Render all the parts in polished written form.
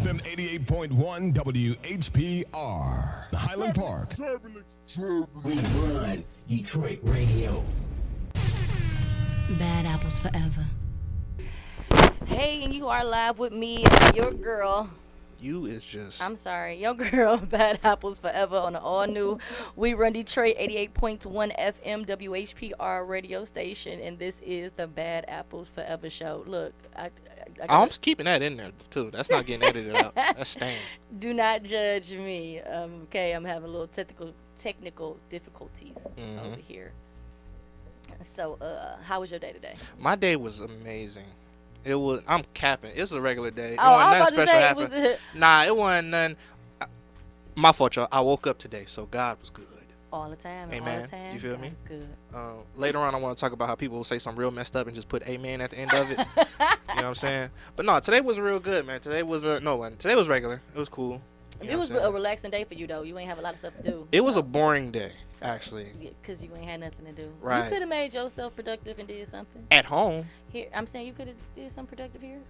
FM 88.1 WHPR, Highland Park. We run Detroit radio. Bad apples forever. Hey, and you are live with me, your girl. You is just. I'm sorry, your girl, Bad Apples Forever on the all new We Run Detroit 88.1 FM WHPR radio station, and this is the Bad Apples Forever show. Look, I'm keeping that in there too. That's not getting edited out. That's staying. Do not judge me. Okay, I'm having a little technical difficulties over here. So, how was your day today? My day was amazing. It was. I'm capping. It's a regular day. Oh, It I was wasn't about to nothing special say, happened. Nah, it wasn't none. My fault, y'all. I woke up today, so God was good. All the time. Amen. All the time. You feel me? That's good. Later on, I want to talk about how people will say something real messed up and just put amen at the end of it. You know what I'm saying? But no, today was real good, man. Today was Today was regular. It was cool. It was a relaxing day for you, though. You ain't have a lot of stuff to do. It was a boring day, actually. Because you ain't had nothing to do. Right. You could have made yourself productive and did something. At home. Here, I'm saying you could have did something productive here.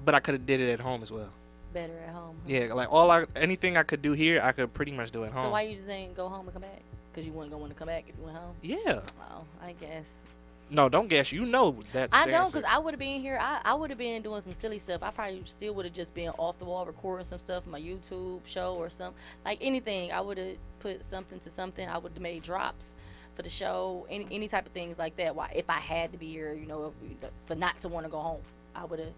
But I could have did it at home as well. Better at home. Huh? Yeah, like anything I could do here, I could pretty much do at home. So why you just ain't go home and come back? Because you wasn't going to want to come back if you went home? Yeah. Oh, I guess. No, don't guess. You know that's I the don't, answer. because I would have been here. I would have been doing some silly stuff. I probably still would have just been off the wall recording some stuff, my YouTube show or something. Like anything. I would have put something to something. I would have made drops for the show. Any type of things like that. Why, if I had to be here, for not to want to go home, I would have,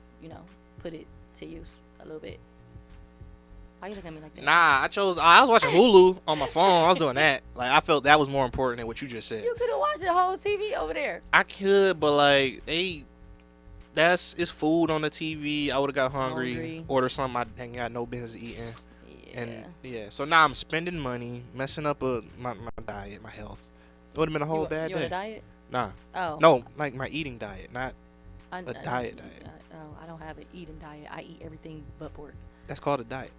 put it to use a little bit. Why you looking at me like that? Nah, I was watching Hulu on my phone. I was doing that. Like, I felt that was more important than what you just said. You could have watched the whole TV over there. I could, but like it's food on the TV. I would have got hungry. Order something I ain't got no business eating. Yeah. And yeah, so now I'm spending money, messing up my diet, my health. It would have been a whole bad you day. on a diet? Nah. Oh. No, like my eating diet, not a diet. Oh, I don't have an eating diet. I eat everything but pork. That's called a diet.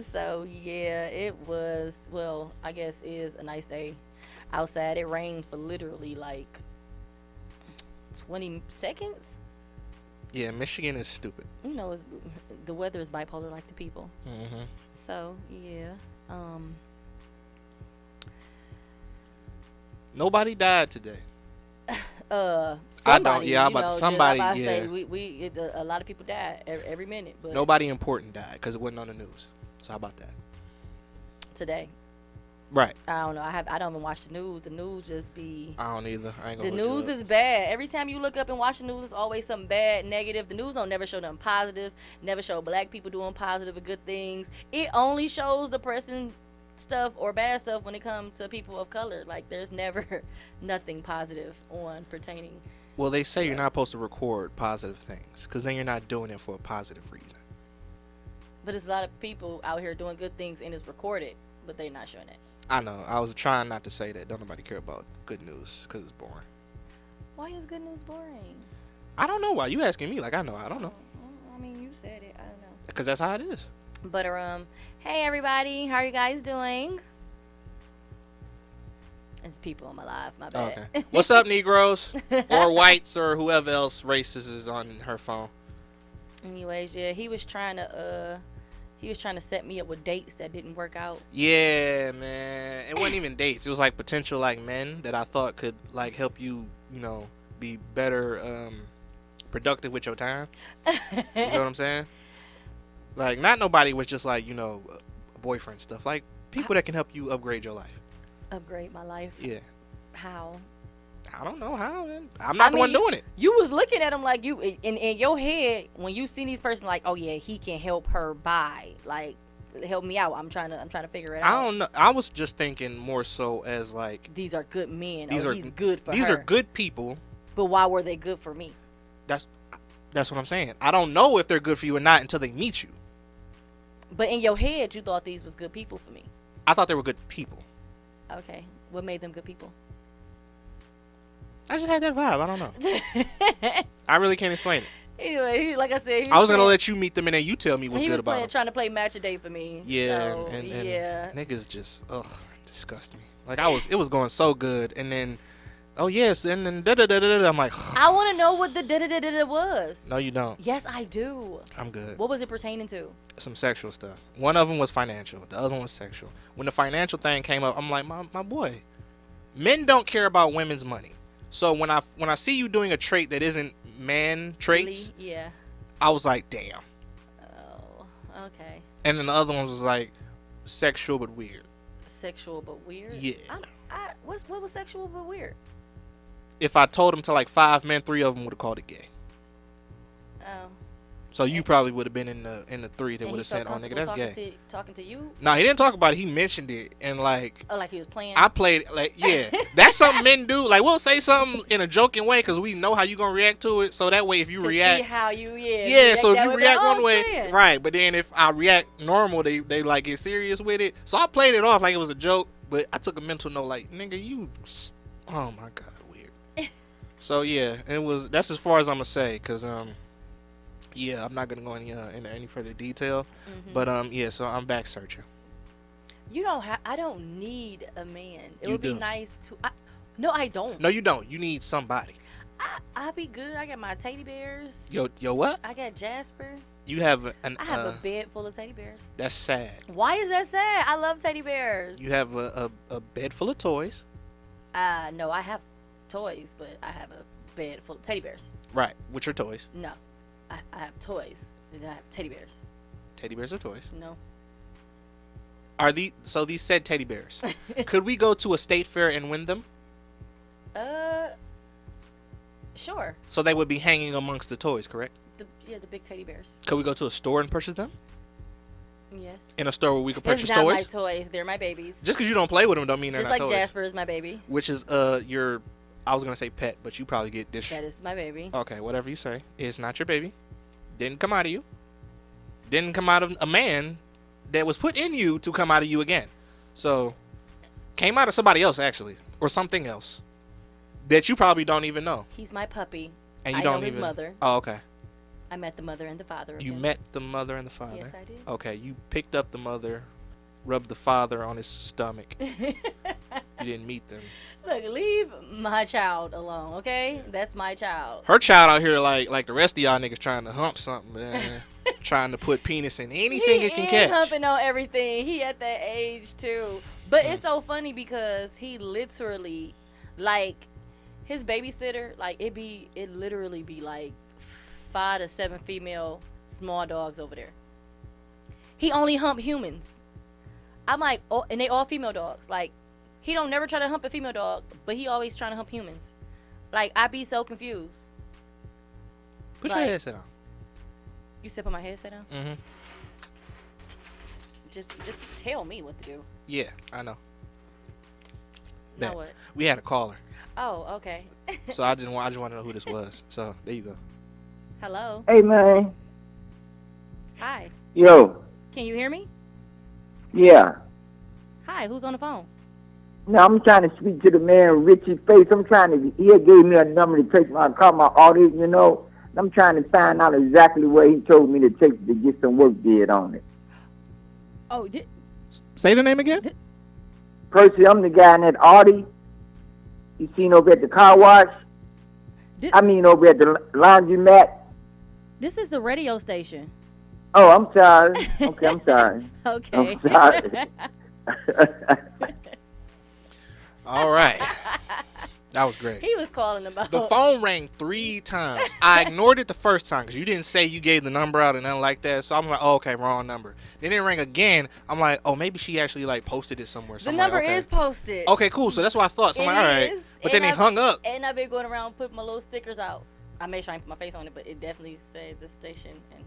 So yeah, it was. Well, I guess is a nice day outside. It rained for literally like 20 seconds. Yeah, Michigan is stupid. The weather is bipolar like the people. Mm-hmm. So yeah. Nobody died today. Somebody, yeah, I'm about somebody. I Yeah, say a lot of people die every minute, but nobody important died because it wasn't on the news. So how about that? Today, right? I don't know. I don't even watch the news. The news just be. I don't either. I ain't The gonna news is bad. Every time you look up and watch the news, it's always something bad, negative. The news don't never show nothing positive. Never show black people doing positive or good things. It only shows depressing stuff or bad stuff when it comes to people of color. Like there's never nothing positive on pertaining. Well, they say you're not supposed to record positive things because then you're not doing it for a positive reason. But there's a lot of people out here doing good things and it's recorded, but they're not showing it. I know. I was trying not to say that. Don't nobody care about good news because it's boring. Why is good news boring? I don't know why. You asking me like I know. I don't know. I mean, you said it. I don't know. Because that's how it is. But hey everybody, how are you guys doing? It's people on my live, my bad. Okay. What's up, Negroes or whites or whoever else racist is on her phone? Anyways, yeah, he was trying to set me up with dates that didn't work out. Yeah, man. It wasn't even dates. It was like potential like men that I thought could like help you, be better productive with your time. You know what I'm saying? Like not nobody was just like, boyfriend stuff. Like people that can help you upgrade your life. Upgrade my life? Yeah. How? I don't know how. I'm not the one doing it. You was looking at him like you in your head when you see these person like, oh yeah, he can help her buy, like help me out. I'm trying to figure it out. I don't know. I was just thinking more so as like these are good men. He's good for her. These are good people. But why were they good for me? That's what I'm saying. I don't know if they're good for you or not until they meet you. But in your head, you thought these was good people for me. I thought they were good people. Okay, what made them good people? I just had that vibe. I don't know. I really can't explain it. Anyway, like I said, I was gonna let you meet them and then you tell me what's good about them. He was trying to play match a day for me. Yeah, so, and yeah. niggas just disgust me. Like it was going so good, and then oh yes, and then da da da da. I'm like, I want to know what the da-da-da-da-da was. no, you don't. Yes, I do. I'm good. What was it pertaining to? Some sexual stuff. One of them was financial. The other one was sexual. When the financial thing came up, I'm like, my boy, men don't care about women's money. So when I see you doing a trait that isn't man traits, Yeah. I was like, damn. Oh, okay. And then the other one was like sexual but weird. Sexual but weird? Yeah. What was sexual but weird? If I told him to like 5 men, 3 of them would have called it gay. Oh. So you probably would have been in the 3 that And would he have felt said, "Oh, nigga, comfortable that's gay." talking to you? No, he didn't talk about it. He mentioned it, and like Oh, like he was playing? I played, like, yeah, that's something men do. Like, we'll say something in a joking way because we know how you gonna react to it. So that way, if you to react, see how you, yeah. So if you react one way, playing. right? But then if I react normal, they like get serious with it. So I played it off like it was a joke, but I took a mental note, like, nigga, oh my god, weird. So yeah, that's as far as I'm gonna say, cause yeah, I'm not gonna go into any further detail, but yeah, so I'm back searching. You don't I don't need a man. It You would do. be nice to. No, I don't. No, you don't. You need somebody. I'll be good. I got my teddy bears. Yo, what? I got Jasper. You have an. I have a bed full of teddy bears. That's sad. Why is that sad? I love teddy bears. You have a bed full of toys. No, I have toys, but I have a bed full of teddy bears. Right, with your toys. No, I have toys, and then I have teddy bears. Teddy bears are toys. No. Are these said teddy bears? Could we go to a state fair and win them? Sure. So they would be hanging amongst the toys, correct? The big teddy bears. Could we go to a store and purchase them? Yes. In a store where we could purchase It's not toys? my toys. They're my babies. Just because you don't play with them don't mean they're Just not like toys. Jasper is my baby. Which is your, I was gonna say pet, but you probably get this. That is my baby. Okay, whatever you say. It's not your baby. Didn't come out of you. Didn't come out of a man that was put in you to come out of you again. So, came out of somebody else actually, or something else that you probably don't even know. He's my puppy. And you I don't know even. his mother. Oh, okay. I met the mother and the father. Of You him. met the mother and the father. Yes, I did. Okay, you picked up the mother, rubbed the father on his stomach. You didn't meet them. Look, leave my child alone, okay? That's my child. Her child out here like the rest of y'all niggas trying to hump something, man. Trying to put penis in anything it can He catch. is humping on everything. He at that age too. But it's so funny because he literally, like, his babysitter, like it literally be like 5 to 7 female small dogs over there. He only hump humans. I'm like, oh, and they all female dogs. Like, he don't never try to hump a female dog, but he always trying to hump humans. Like, I be so confused. Put like- your headset on. You said put my headset on? Mm-hmm. Just tell me what to do. Yeah, I know. Now Bet. what? We had a caller, Oh, okay. so I just want to know who this was. So there you go. Hello. Hey, man. Hi. Yo. Can you hear me? Yeah. Hi. Who's on the phone? Now, I'm trying to speak to the man, Richie Face. He gave me a number to take my call, my audit, you know. I'm trying to find out exactly where he told me to take to get some work did on it. Oh, Say the name again. Percy, I'm the guy in that Audi. You seen over at the car wash? Over at the laundromat. this is the radio station. Oh, I'm sorry. Okay, I'm sorry. Okay. I'm sorry. All right. That was great. He was calling about. The phone rang 3 times. I ignored it the first time because you didn't say you gave the number out and nothing like that. So I'm like, oh, okay, wrong number. Then it rang again. I'm like, oh, maybe she actually like posted it somewhere. So The I'm number like, okay. is posted. Okay, cool. So that's what I thought. So I'm It like, all right. is. But then And they hung up. And I've been going around putting my little stickers out. I made sure I didn't put my face on it, but it definitely said the station. And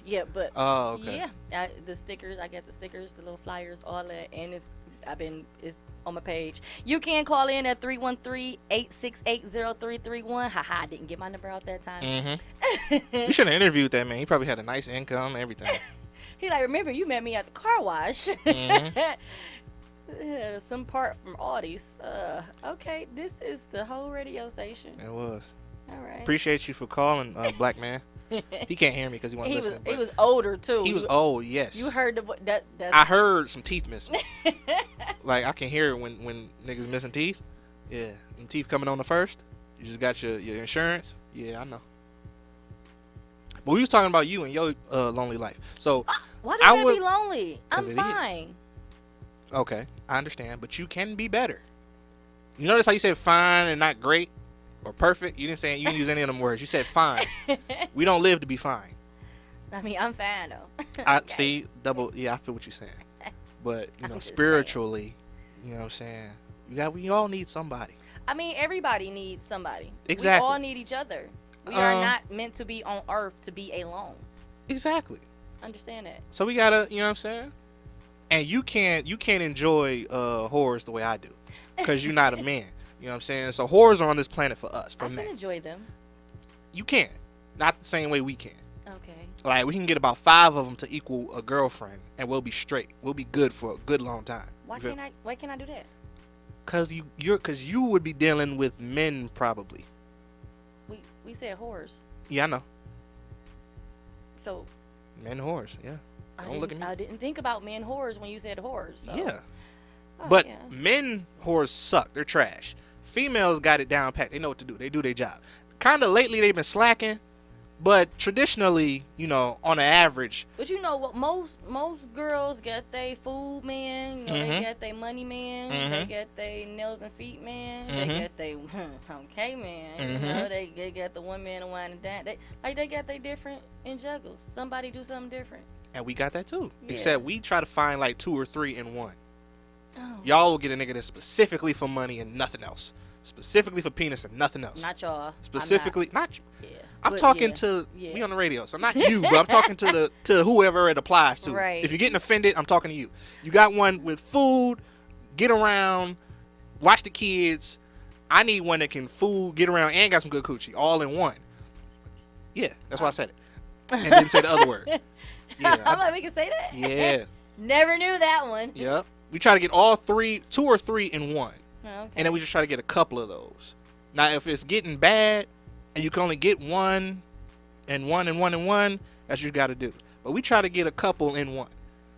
yeah, but Oh, okay. yeah, the stickers. I got the stickers, the little flyers, all that, and it's on my page. You can call in at 313-868-0331. Haha, I didn't get my number out that time. Mm-hmm. You should have interviewed that man. He probably had a nice income, everything. He like, remember you met me at the car wash. Mhm. Some part from Audis. Okay, this is the whole radio station. It was. All right. Appreciate you for calling, black man. He can't hear me because he wasn't He was listening. he but was older too. he was old, yes. You heard that's I heard some teeth missing. Like I can hear it when niggas missing teeth. Yeah. Them teeth coming on the first. You just got your insurance. Yeah, I know. But we was talking about you and your lonely life. So Why do you gotta be lonely? 'Cause I'm it is. fine. okay, I understand, but you can be better. You notice how you said fine and not great or perfect? You didn't use any of them words. You said fine. We don't live to be fine. I mean, I'm fine though. I Okay. see double. Yeah, I feel what you're saying. But you I'm know, just saying. spiritually, you know what I'm saying. We all need somebody. I mean, everybody needs somebody. Exactly. We all need each other. We are not meant to be on earth to be alone. Exactly. Understand that? So we gotta, you know what I'm saying. And you can't enjoy horrors the way I do, because you're not a man. You know what I'm saying. So horrors are on this planet for us, for I can men. enjoy them. You can't. Not the same way we can. Okay. Like we can get about 5 of them to equal a girlfriend, and we'll be straight. We'll be good for a good long time. Why can't I do that? Cause you would be dealing with men probably. We said horrors. Yeah, I know. So Men whores. Yeah. Don't look at me. I didn't think about men whores when you said whores. So. Yeah. Oh, But yeah. men whores suck. They're trash. Females got it down pat. They know what to do. They do their job. Kind of lately they've been slacking, but traditionally, you know, on an average, But you know what? Most girls get they food man. You know, Mhm. they get they money man. They Mhm. get they nails and feet man. Mhm. They get they okay man. You Mhm. know, they get the one man and wine and dine. They got they different in juggles. Somebody do something different. and we got that too. Yeah. Except we try to find like 2 or 3 in one. Oh, Y'all will get a nigga that's specifically for money and nothing else. Specifically for penis and nothing else. not y'all. Specifically, not you. I'm not. Yeah. I'm But talking yeah. to Yeah. we on the radio, so not you, but I'm talking to whoever it applies to. Right. If you're getting offended, I'm talking to you. You got one with food, get around, watch the kids. I need one that can food, get around, and got some good coochie, all in one. Yeah, that's why I said it, and didn't say the other word. I'm Yeah, like, we can say that. yeah, Never knew that one. yep. We try to get all 2 or 3 in one, Okay. and then we just try to get a couple of those. Now, if it's getting bad, and you can only get one, and one, and one, and one, that's what you got to do. But we try to get a couple in one.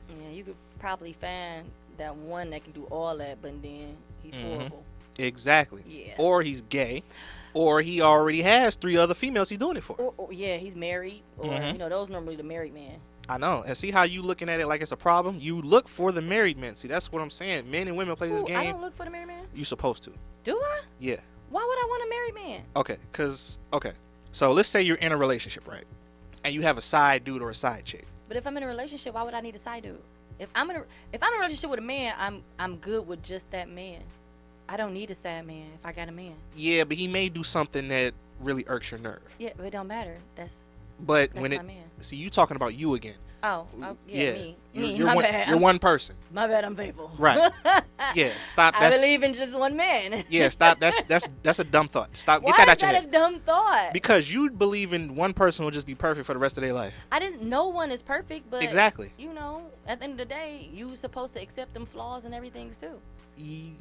Yeah, you could probably find that one that can do all that, but then he's Mhm. horrible. Exactly. Yeah. Or he's gay, or he already has 3 other females he's doing it for. Or yeah, he's married, or Mhm. you know, those normally the married man. I know. And see how you looking at it like it's a problem? You look for the married men. See, that's what I'm saying. Men and women play this Ooh, I game. don't look for the married man. You supposed to. Do I? Yeah. Why would I want a married man? Okay. So let's say you're in a relationship, right? And you have a side dude or a side chick. But if I'm in a relationship, why would I need a side dude? If I'm in a relationship with a man, I'm good with just that man. I don't need a side man if I got a man. Yeah, but he may do something that really irks your nerve. Yeah, but it don't matter. That's But when my it man. see you talking about you again. Oh, yeah, me. You're My one, bad. You're one person. My bad. I'm faithful. Right. Yeah. Stop. I believe in just one man. Yeah. Stop. That's a dumb thought. Stop. Why Get that out is your that head. a dumb thought? Because you believe in one person will just be perfect for the rest of their life. I didn't. No one is perfect, but Exactly. You know, at the end of the day, you supposed to accept them flaws and everything too.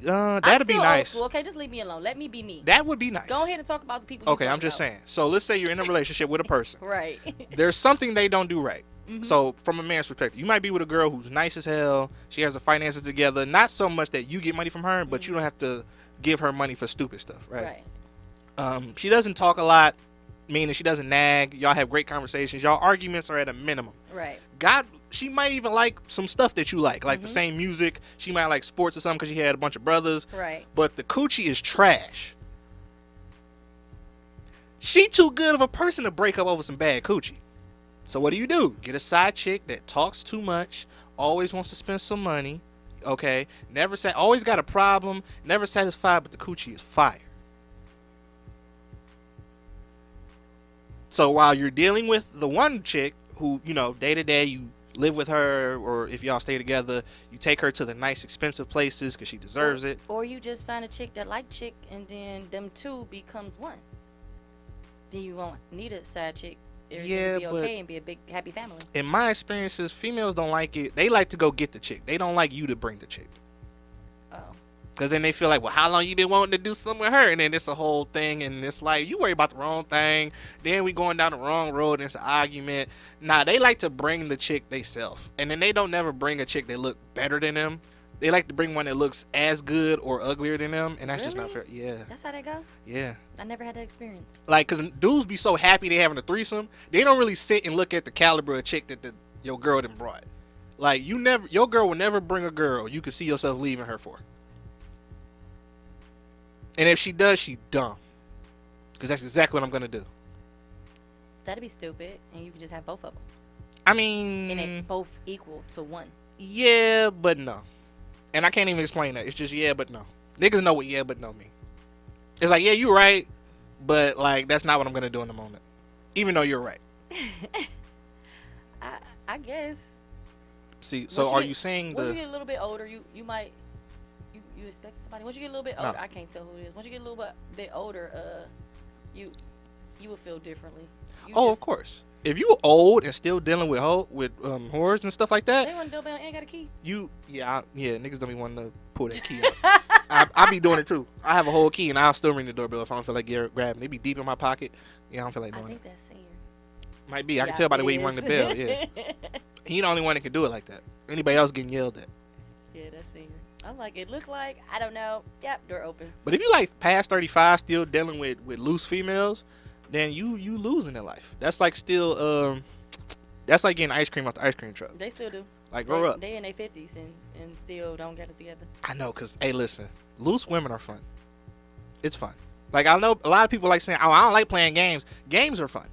That'd I'm be still nice. Old school. Okay, just leave me alone. Let me be me. That would be nice. Go ahead and talk about the people. you Okay, I'm talking just about. saying. So let's say you're in a relationship with a person. Right. There's something they don't do right. Mm-hmm. So from a man's perspective, you might be with a girl who's nice as hell. She has the finances together. Not so much that you get money from her, but you don't have to give her money for stupid stuff, right? Right. She doesn't talk a lot, meaning she doesn't nag. Y'all have great conversations. Y'all arguments are at a minimum. Right. She might even like some stuff that you like the same music. She might like sports or something because she had a bunch of brothers. Right. But the coochie is trash. She too good of a person to break up over some bad coochie. So what do? Get a side chick that talks too much, always wants to spend some money, okay? Always got a problem, never satisfied, but the coochie is fire. So while you're dealing with the one chick who, you know, day to day you live with her, or if y'all stay together, you take her to the nice expensive places because she deserves it. Or you just find a chick that like chick, and then them two becomes one. Then you won't need a side chick. Everything Yeah, will be but okay and be a big happy family. in my experiences, females don't like it. They like to go get the chick. They don't like you to bring the chick. Oh. Because then they feel like, well, how long you been wanting to do something with her? And then it's a whole thing, and it's like, you worry about the wrong thing. Then we going down the wrong road, and it's an argument. Nah, they like to bring the chick they self. And then they don't never bring a chick that look better than them. They like to bring one that looks as good or uglier than them, and that's just not fair. Really? Yeah, That's how they go? yeah. I never had that experience. Like, cause dudes be so happy they having a threesome, they don't really sit and look at the caliber of chick that your girl done brought. Like, your girl will never bring a girl you can see yourself leaving her for. And if she does, she dumb. Cause that's exactly what I'm gonna do. That'd be stupid, and you could just have both of them. I mean, And they both equal to one. yeah, but no. And I can't even explain that. It's just yeah, but no. Niggas know what yeah, but no mean. It's like, yeah, you're right, but like that's not what I'm gonna do in the moment. Even though you're right. I guess. See, so Once are get- you saying Once you the get a little bit older, you might you expect somebody. Once you get a little bit older, I can't tell who it is. Once you get a little bit older, you will feel differently. You Oh, just- of course. If you old and still dealing with whores and stuff like that, They want to double and got a key. niggas don't be wanting to pull that key out. I be doing it too. I have a whole key and I'll still ring the doorbell if I don't feel like grabbing. They be deep in my pocket. Yeah, I don't feel like I doing think it. that's senior. Might be. I can Yeah, tell by the it way he rang the is. bell. Yeah, he the only one that can do it like that. Anybody else getting yelled at. Yeah, that's senior. I'm like, it looked like, I don't know. Yep, door open. But if you like past 35 still dealing with loose females, then you losing in life. That's like still that's like getting ice cream off the ice cream truck. They still do. Like grow up. They in their 50s and still don't get it together. I know, cause hey, listen, loose women are fun. It's fun. Like I know a lot of people like saying, "Oh, I don't like playing games." Games are fun.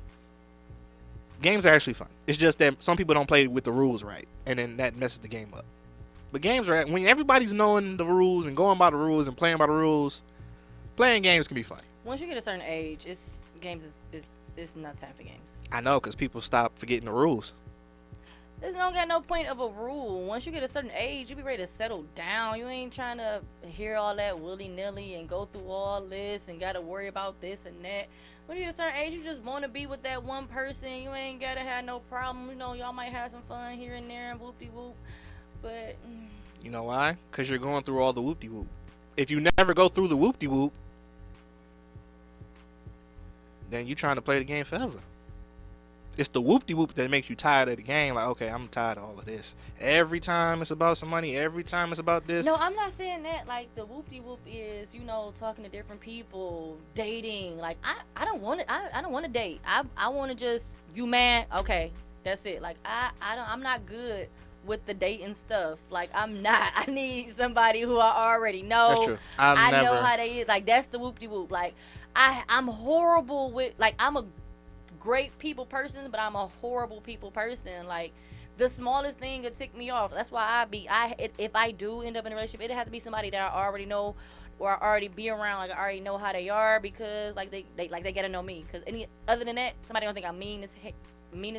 Games are actually fun. It's just that some people don't play with the rules right, and then that messes the game up. But games are when everybody's knowing the rules and going by the rules and playing by the rules. Playing games can be fun. Once you get a certain age, it's not time for games. I know, cause people stop forgetting the rules. There's no got no point of a rule. Once you get a certain age, you be ready to settle down. You ain't trying to hear all that willy-nilly and go through all this and got to worry about this and that. When you get a certain age, you just want to be with that one person. You ain't got to have no problem. You know, y'all might have some fun here and there and whoop-de-whoop. But You know why? Cause you're going through all the whoop-de-whoop. If you never go through the whoop-de-whoop, then you trying to play the game forever. It's the whoop-de-whoop that makes you tired of the game. Like, okay, I'm tired of all of this. Every time it's about some money. Every time it's about this. no, I'm not saying that. Like, the whoop-de-whoop is, you know, talking to different people, dating. Like, I don't want to. I don't want to date. I want to just, you man, okay, that's it. Like, I'm not good with the dating stuff. Like, I'm not. I need somebody who I already know. That's true. I know how they is. Like, that's the whoop-de-whoop. Like, I'm horrible with, like, I'm a great people person, but I'm a horrible people person. Like, the smallest thing could tick me off. That's why if I do end up in a relationship, it'd have to be somebody that I already know or I already be around. Like, I already know how they are, because like they gotta know me. Because any other than that, somebody gonna think I'm mean as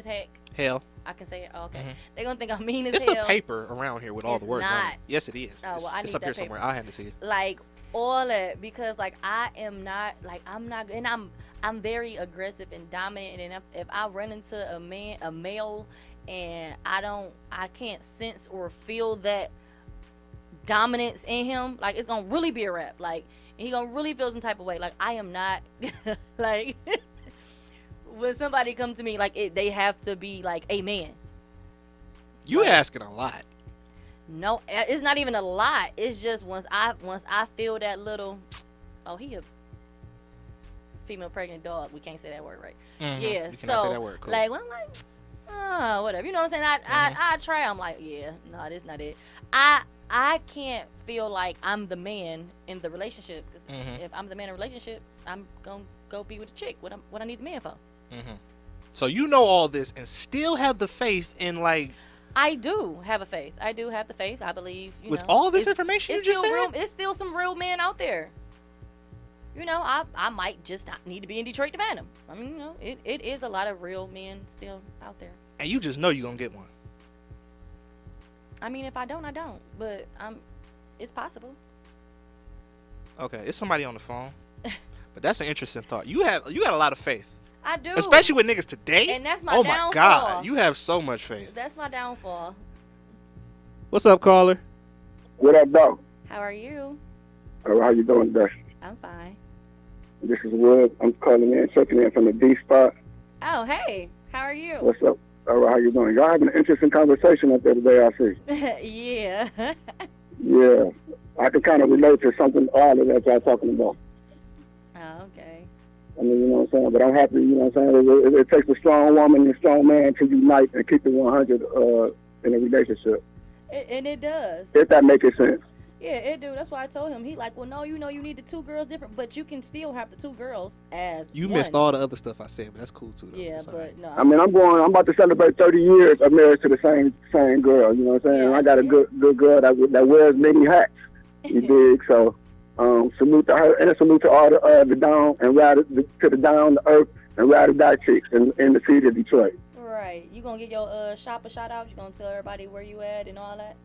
heck. Hell. I can say it. Oh, okay. They gonna think I'm mean as It's hell. a paper around here with all It's the words on not. it. Yes, it is. Oh, well, I it's need up that here paper. somewhere. I'll hand it to you. Like, all that, because like I am not, like, I'm not, and I'm very aggressive and dominant, and if I run into a male and I can't sense or feel that dominance in him, like, it's gonna really be a wrap. Like, and he gonna really feel some type of way. Like, I am not like when somebody comes to me, like, they have to be like a man. You asking a lot. No, it's not even a lot. It's just once I feel that little, oh, he a female pregnant dog. We can't say that word, right? Mhm. Yeah. You cannot So say that word. Cool. like when I'm like, whatever. You know what I'm saying? I try. I'm like, yeah, no, this not it. I can't feel like I'm the man in the relationship. 'Cause if I'm the man in a relationship, I'm gonna go be with a chick. What I need the man for? So you know all this and still have the faith in, like, I do have a faith. I do have the faith. I believe. with know, all this it's- information you it's just still said? real. It's still some real men out there. You know, I might just not need to be in Detroit to find them. I mean, you know, it is a lot of real men still out there. And you just know you're going to get one. I mean, if I don't, I don't. But it's possible. Okay, it's somebody on the phone. But that's an interesting thought. You got a lot of faith. I do. Especially with niggas today. And that's my Oh my downfall. God, you have so much faith. That's my downfall. What's up, caller? What up, dog? How are you? How you doing today? I'm fine. This is Wood. I'm calling in, checking in from the D spot. Oh, hey. How are you? What's up? All right, how you doing? Y'all having an interesting conversation up there today, I see. Yeah. Yeah, I can kind of relate to something all of that y'all talking about. Oh, okay. I mean, you know what I'm saying? But I'm happy, you know what I'm saying? It takes a strong woman and a strong man to unite and keep it 100 in a relationship, And it does. if that makes sense. Yeah, it do. That's why I told him. He like, well, no, you know, you need the two girls different, but you can still have the two girls as You one. missed all the other stuff I said, but that's cool too. Though. Yeah, That's all but right. no. I mean, I'm about to celebrate 30 years of marriage to the same girl, you know what I'm saying? Yeah, I got a good girl that wears many hats, you dig? So, salute to her, and salute to all the down and to the down to earth and ride or die chicks in the city of Detroit. Right. You gonna get your shop a shout out? You gonna tell everybody where you at and all that?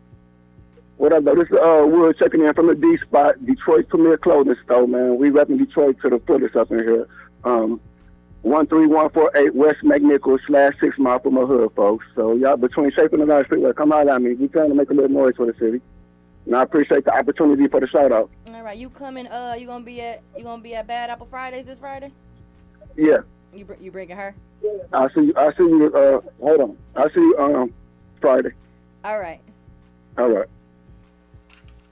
What up, though? This is Wood checking in from the D Spot, Detroit's premier clothing store, man. We repping Detroit to the fullest up in here. 13148 West McNichol / 6 Mile from my hood, folks. So y'all between Shaping and Large Streetwear, come out at me. We trying to make a little noise for the city. And I appreciate the opportunity for the shout out. All right. You coming? You gonna be at Bad Apple Fridays this Friday? Yeah. You bringing her? I'll see you hold on. I'll see you Friday. All right. All right.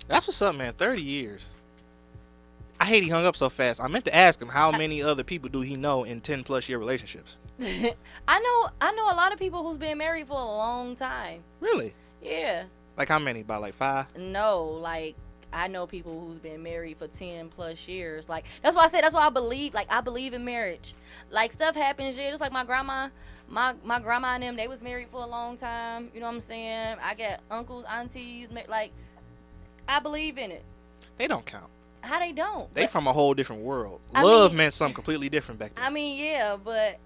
That's what's up, man. 30 years. I hate he hung up so fast. I meant to ask him how many other people do he know in 10+ year relationships. I know a lot of people who's been married for a long time. Really? Yeah. Like how many? About like 5? No, like I know people who's been married for 10+ years. Like that's why I believe in marriage. Like stuff happens, yeah, just like my grandma and them, they was married for a long time. You know what I'm saying? I got uncles, aunties, like I believe in it. They don't count. How they don't? They from a whole different world. I Love mean- meant something completely different back then. I mean, yeah, but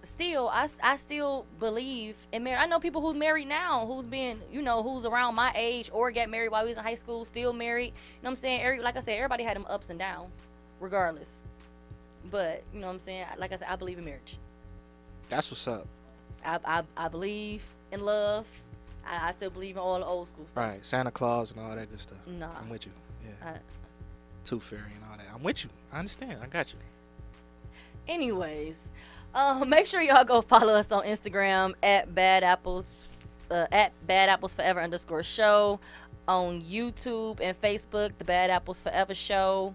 still, I still believe in marriage. I know people who's married now, who's been, who's around my age or get married while we was in high school, still married. You know what I'm saying? Like I said, everybody had them ups and downs, regardless. But you know what I'm saying? Like I said, I believe in marriage. That's what's up. I believe in love. I still believe in all the old school stuff. Right. Santa Claus and all that good stuff. Nah. I'm with you. Yeah. I- Tooth Fairy and all that. I'm with you. I understand. I got you. Anyways, make sure y'all go follow us on Instagram at Bad Apples Forever _show, on YouTube and Facebook, the Bad Apples Forever Show.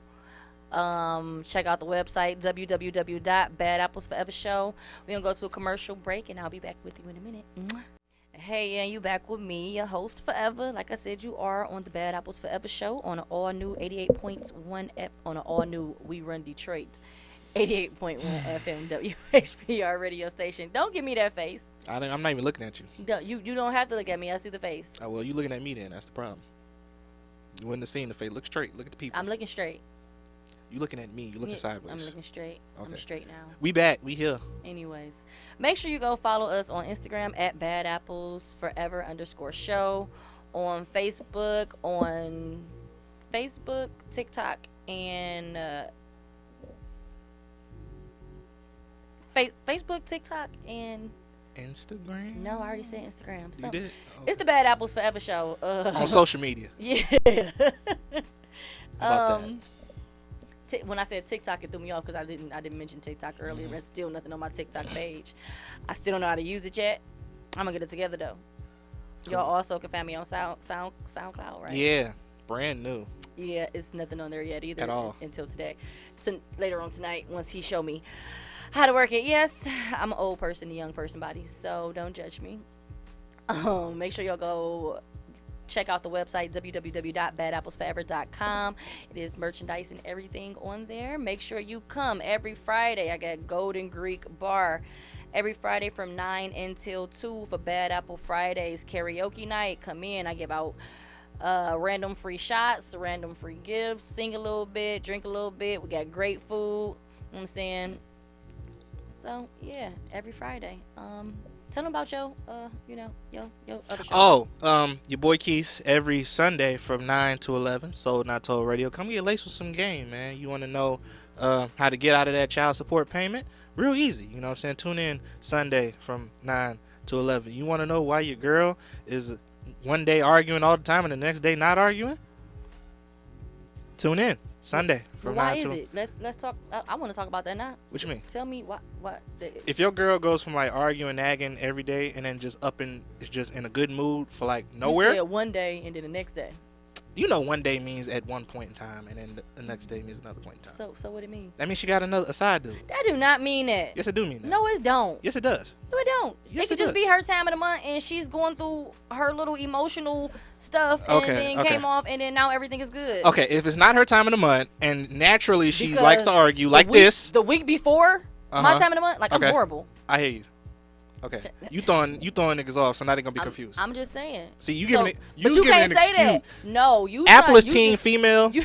Check out the website www.badapplesforevershow. We're gonna go to a commercial break and I'll be back with you in a minute. Mwah. Hey, and you back with me, your host forever. Like I said, you are on the Bad Apples Forever Show on an all new 88.1 on an all new We Run Detroit 88.1 FM WHPR radio station. Don't give me that face. I'm not even looking at you. You don't have to look at me. I see the face. Oh, well, you looking at me then. That's the problem. You wouldn't have seen the face. Look straight. Look at the people. I'm looking straight. You looking at me. You looking Yeah, sideways. I'm looking straight. I'm Okay. straight now. We back. We here. Anyways, make sure you go follow us on Instagram at Bad Apples Forever _show, on Facebook, TikTok, and Facebook, TikTok, and Instagram. no, I already said Instagram. You did. It's the Bad Apples Forever Show. On social media. Yeah. How about that? When I said TikTok, it threw me off because I didn't mention TikTok earlier. There's still nothing on my TikTok page. I still don't know how to use it yet. I'm gonna get it together though. Y'all also can find me on SoundCloud, right? Yeah. Brand new. Yeah, it's nothing on there yet either. At all. Until today. Later on tonight, once he showed me how to work it. Yes, I'm an old person, a young person body, so don't judge me. Make sure y'all go check out the website www.badapplesforever.com. It is merchandise and everything on there. Make sure you come every Friday. I got Golden Greek Bar every Friday from 9 until 2 for Bad Apple Fridays karaoke night. Come in. I give out random free shots, random free gifts, sing a little bit, drink a little bit. We got great food. You know what I'm saying? So yeah, every Friday. Tell them about your other shows. Your boy Keith every Sunday from 9 to 11. Sold Not Told Radio. Come get laced with some game, man. You want to know how to get out of that child support payment? Real easy. You know what I'm saying? Tune in Sunday from 9 to 11. You want to know why your girl is one day arguing all the time and the next day not arguing? Tune in Sunday from Why 9 is to. it? Let's talk. I want to talk about that now. What you mean? Tell me what. If your girl goes from like arguing, nagging every day, and then just up and is just in a good mood for like You nowhere, said one day and then the next day. you know, one day means at one point in time, and then the next day means another point in time. So what it mean? That means she got a side dude. That do not mean that. Yes, it do mean that. No, it don't. Yes, it does. No, it don't. Yes, it could it just does. be her time of the month, and she's going through her little emotional stuff, and Okay, then okay. came off, and then now everything is good. Okay, if it's not her time of the month, and naturally she Because likes to argue like the week, this, The week before my Uh-huh. time of the month, like Okay. I'm horrible. I hear you. Okay, you throwing niggas off, so now they're gonna be confused. I'm just saying. See, you giving it, but you you giving can't an say excuse. that. No, you. Apple is you teen just- female, you-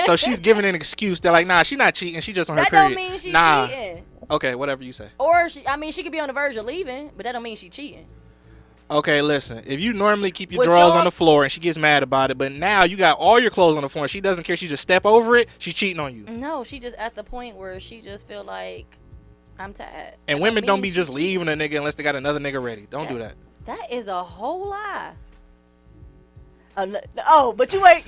so she's giving an excuse. They're like, nah, she not cheating. She just on her That period. don't mean she's nah. cheating. Okay, whatever you say. Or she could be on the verge of leaving, but that don't mean she cheating. Okay, listen. If you normally keep your With drawers your- on the floor and she gets mad about it, but now you got all your clothes on the floor and she doesn't care, she just step over it, she's cheating on you. No, she just at the point where she just feel like I'm tired. And That women don't mean be she just cheating. leaving a nigga unless they got another nigga ready. Don't do that. That is a whole lie. Oh, but you ain't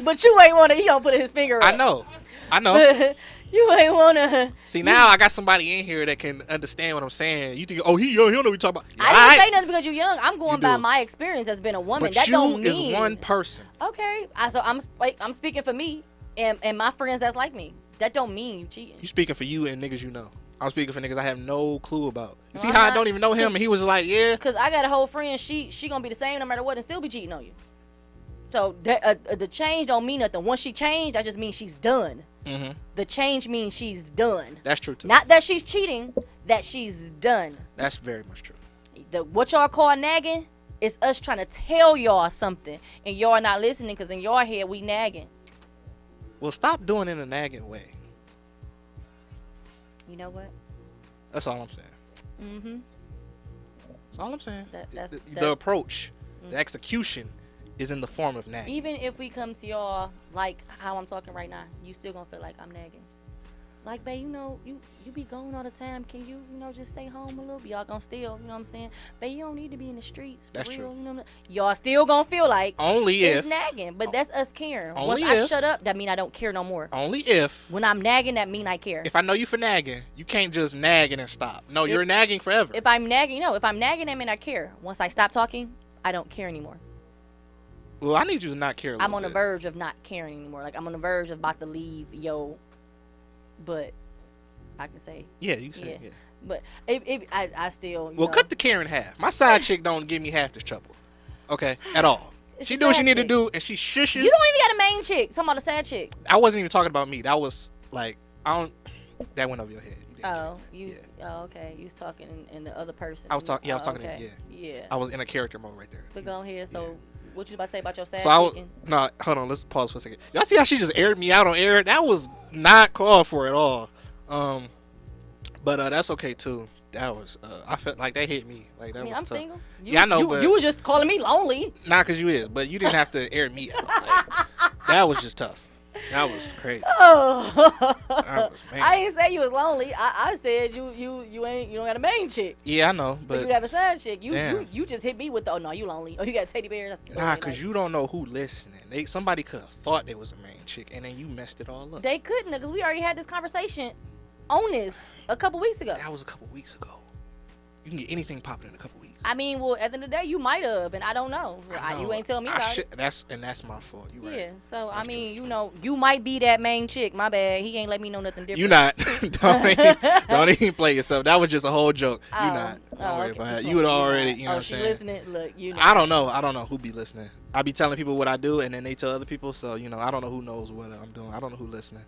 want to. He don't put his finger up. I know. I know. You ain't want to. See, now I got somebody in here that can understand what I'm saying. You think, oh, he young, he don't know what you're talking about. I didn't Alright. say nothing because you're young. I'm going You by do. my experience as being a woman. But that you don't mean is one person. Okay, so I'm speaking for me and my friends that's like me. That don't mean you cheating. You speaking for you and niggas you know. I'm speaking for niggas I have no clue about. You see I'm how I not- don't even know him and he was like, yeah. Cause I got a whole friend. She gonna be the same no matter what and still be cheating on you. So the change don't mean nothing. Once she changed, that just means she's done. Mm-hmm. The change means she's done. That's true too. Not that she's cheating. That she's done. That's very much true. What y'all call nagging is us trying to tell y'all something and y'all not listening because in your head we nagging. Well, stop doing it in a nagging way. You know what? That's all I'm saying. Mm-hmm. That's all I'm saying. That's- The approach, the execution is in the form of nagging. Even if we come to y'all like how I'm talking right now, you still gonna feel like I'm nagging. Like, babe, you be gone all the time. Can you, just stay home a little bit? Y'all gonna still, you know what I'm saying? Babe, you don't need to be in the streets. For That's real, true. You know what I'm Y'all still gonna feel like Only it's if, nagging. But that's us caring. Only Once I if- shut up, that mean I don't care no more. only if, When I'm nagging, that mean I care. if I know you for nagging, you can't just nagging and stop. No, you're nagging forever. If I'm nagging, that mean I care. Once I stop talking, I don't care anymore. Well, I need you to not care a little I'm on the bit. verge of not caring anymore. Like, I'm on the verge of about to leave, but I can say, Yeah, you can say yeah. yeah. But I still, Well, cut the care in half. My side chick don't give me half this trouble. Okay, at all. It's She a do what she side need to chick. do, and she shushes. You don't even got a main chick. Talking about a sad chick. I wasn't even talking about me. That was like, I don't. That went over your head. You didn't Oh, get you. Yeah. Oh, okay. You was talking in the other person. I was talking. Yeah, I was Oh, talking okay. to you. Yeah. Yeah. I was in a character mode right there. But go ahead. So, Yeah. what you about to say about your sad So I was chick? no. Hold on. Let's pause for a second. Y'all see how she just aired me out on air? That was not called for at all. But that's okay too. That was. I felt like that hit me. Like that I mean, was I'm tough. single. Yeah, I know, You, but- you was just calling me lonely. Not because you is, but you didn't have to air me out. Like, that was just tough. That was crazy. Oh. That was, man. I ain't say you was lonely. I said you don't got a main chick. Yeah, I know, But but you have a side chick. Damn. You just hit me with the, oh no, you lonely. Oh, you got teddy bears. That's nah, totally because nice. you don't know who listening. Somebody could have thought they was a main chick, and then you messed it all up. They couldn't because we already had this conversation on this a couple weeks ago. That was a couple weeks ago. You can get anything popping in a couple weeks. I mean, well, at the end of the day, you might have, and I don't know. You ain't tell me I about should, it. That's my fault. You right. Yeah, so I That's mean, true. you might be that main chick. My bad. He ain't let me know nothing different. You not. don't even play yourself. That was just a whole joke. You not. Don't worry okay. about it. Just You would want to be already. mad. You know what I'm she saying? listening. Look, you know. I don't know. I don't know who be listening. I be telling people what I do, and then they tell other people. So I don't know who knows what I'm doing. I don't know who listening.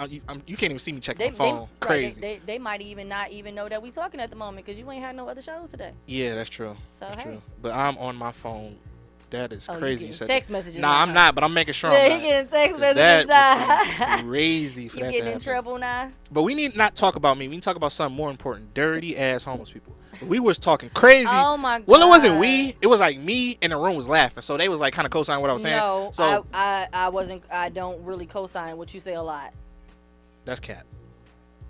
You can't even see me check my phone. right, Crazy. They might even not even know that we talking at the moment because you ain't had no other shows today. Yeah, that's true. So, That's hey. true. But I'm on my phone. That is Oh, crazy. you said text that. messages. Nah, I'm not. But I'm making sure Yeah, I'm he not. getting text 'Cause messages that now. would be crazy for You that to getting in happen. trouble now? But we need not talk about me. We need to talk about something more important. Dirty ass homeless people. We was talking crazy. Oh my god. Well, it wasn't we. It was like me, and the room was laughing. So they was like kind of co-signing what I was saying. No, So I wasn't. I don't really co-sign what you say a lot. that's cap.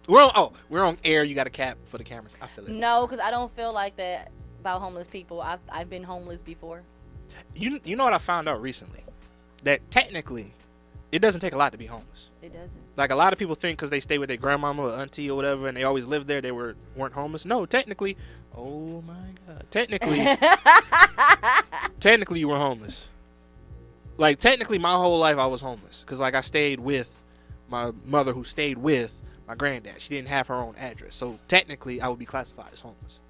We're on air. You got a cap for the cameras. I feel it. No, because I don't feel like that about homeless people. I've been homeless before. You know what I found out recently? That technically, It doesn't take a lot to be homeless. It doesn't. Like, a lot of people think because they stay with their grandmama or auntie or whatever and they always lived there, they weren't homeless. No, technically, oh my God. Technically you were homeless. Like, technically my whole life I was homeless. Because, like, I stayed with my mother who stayed with my granddad. She didn't have her own address. So, technically, I would be classified as homeless.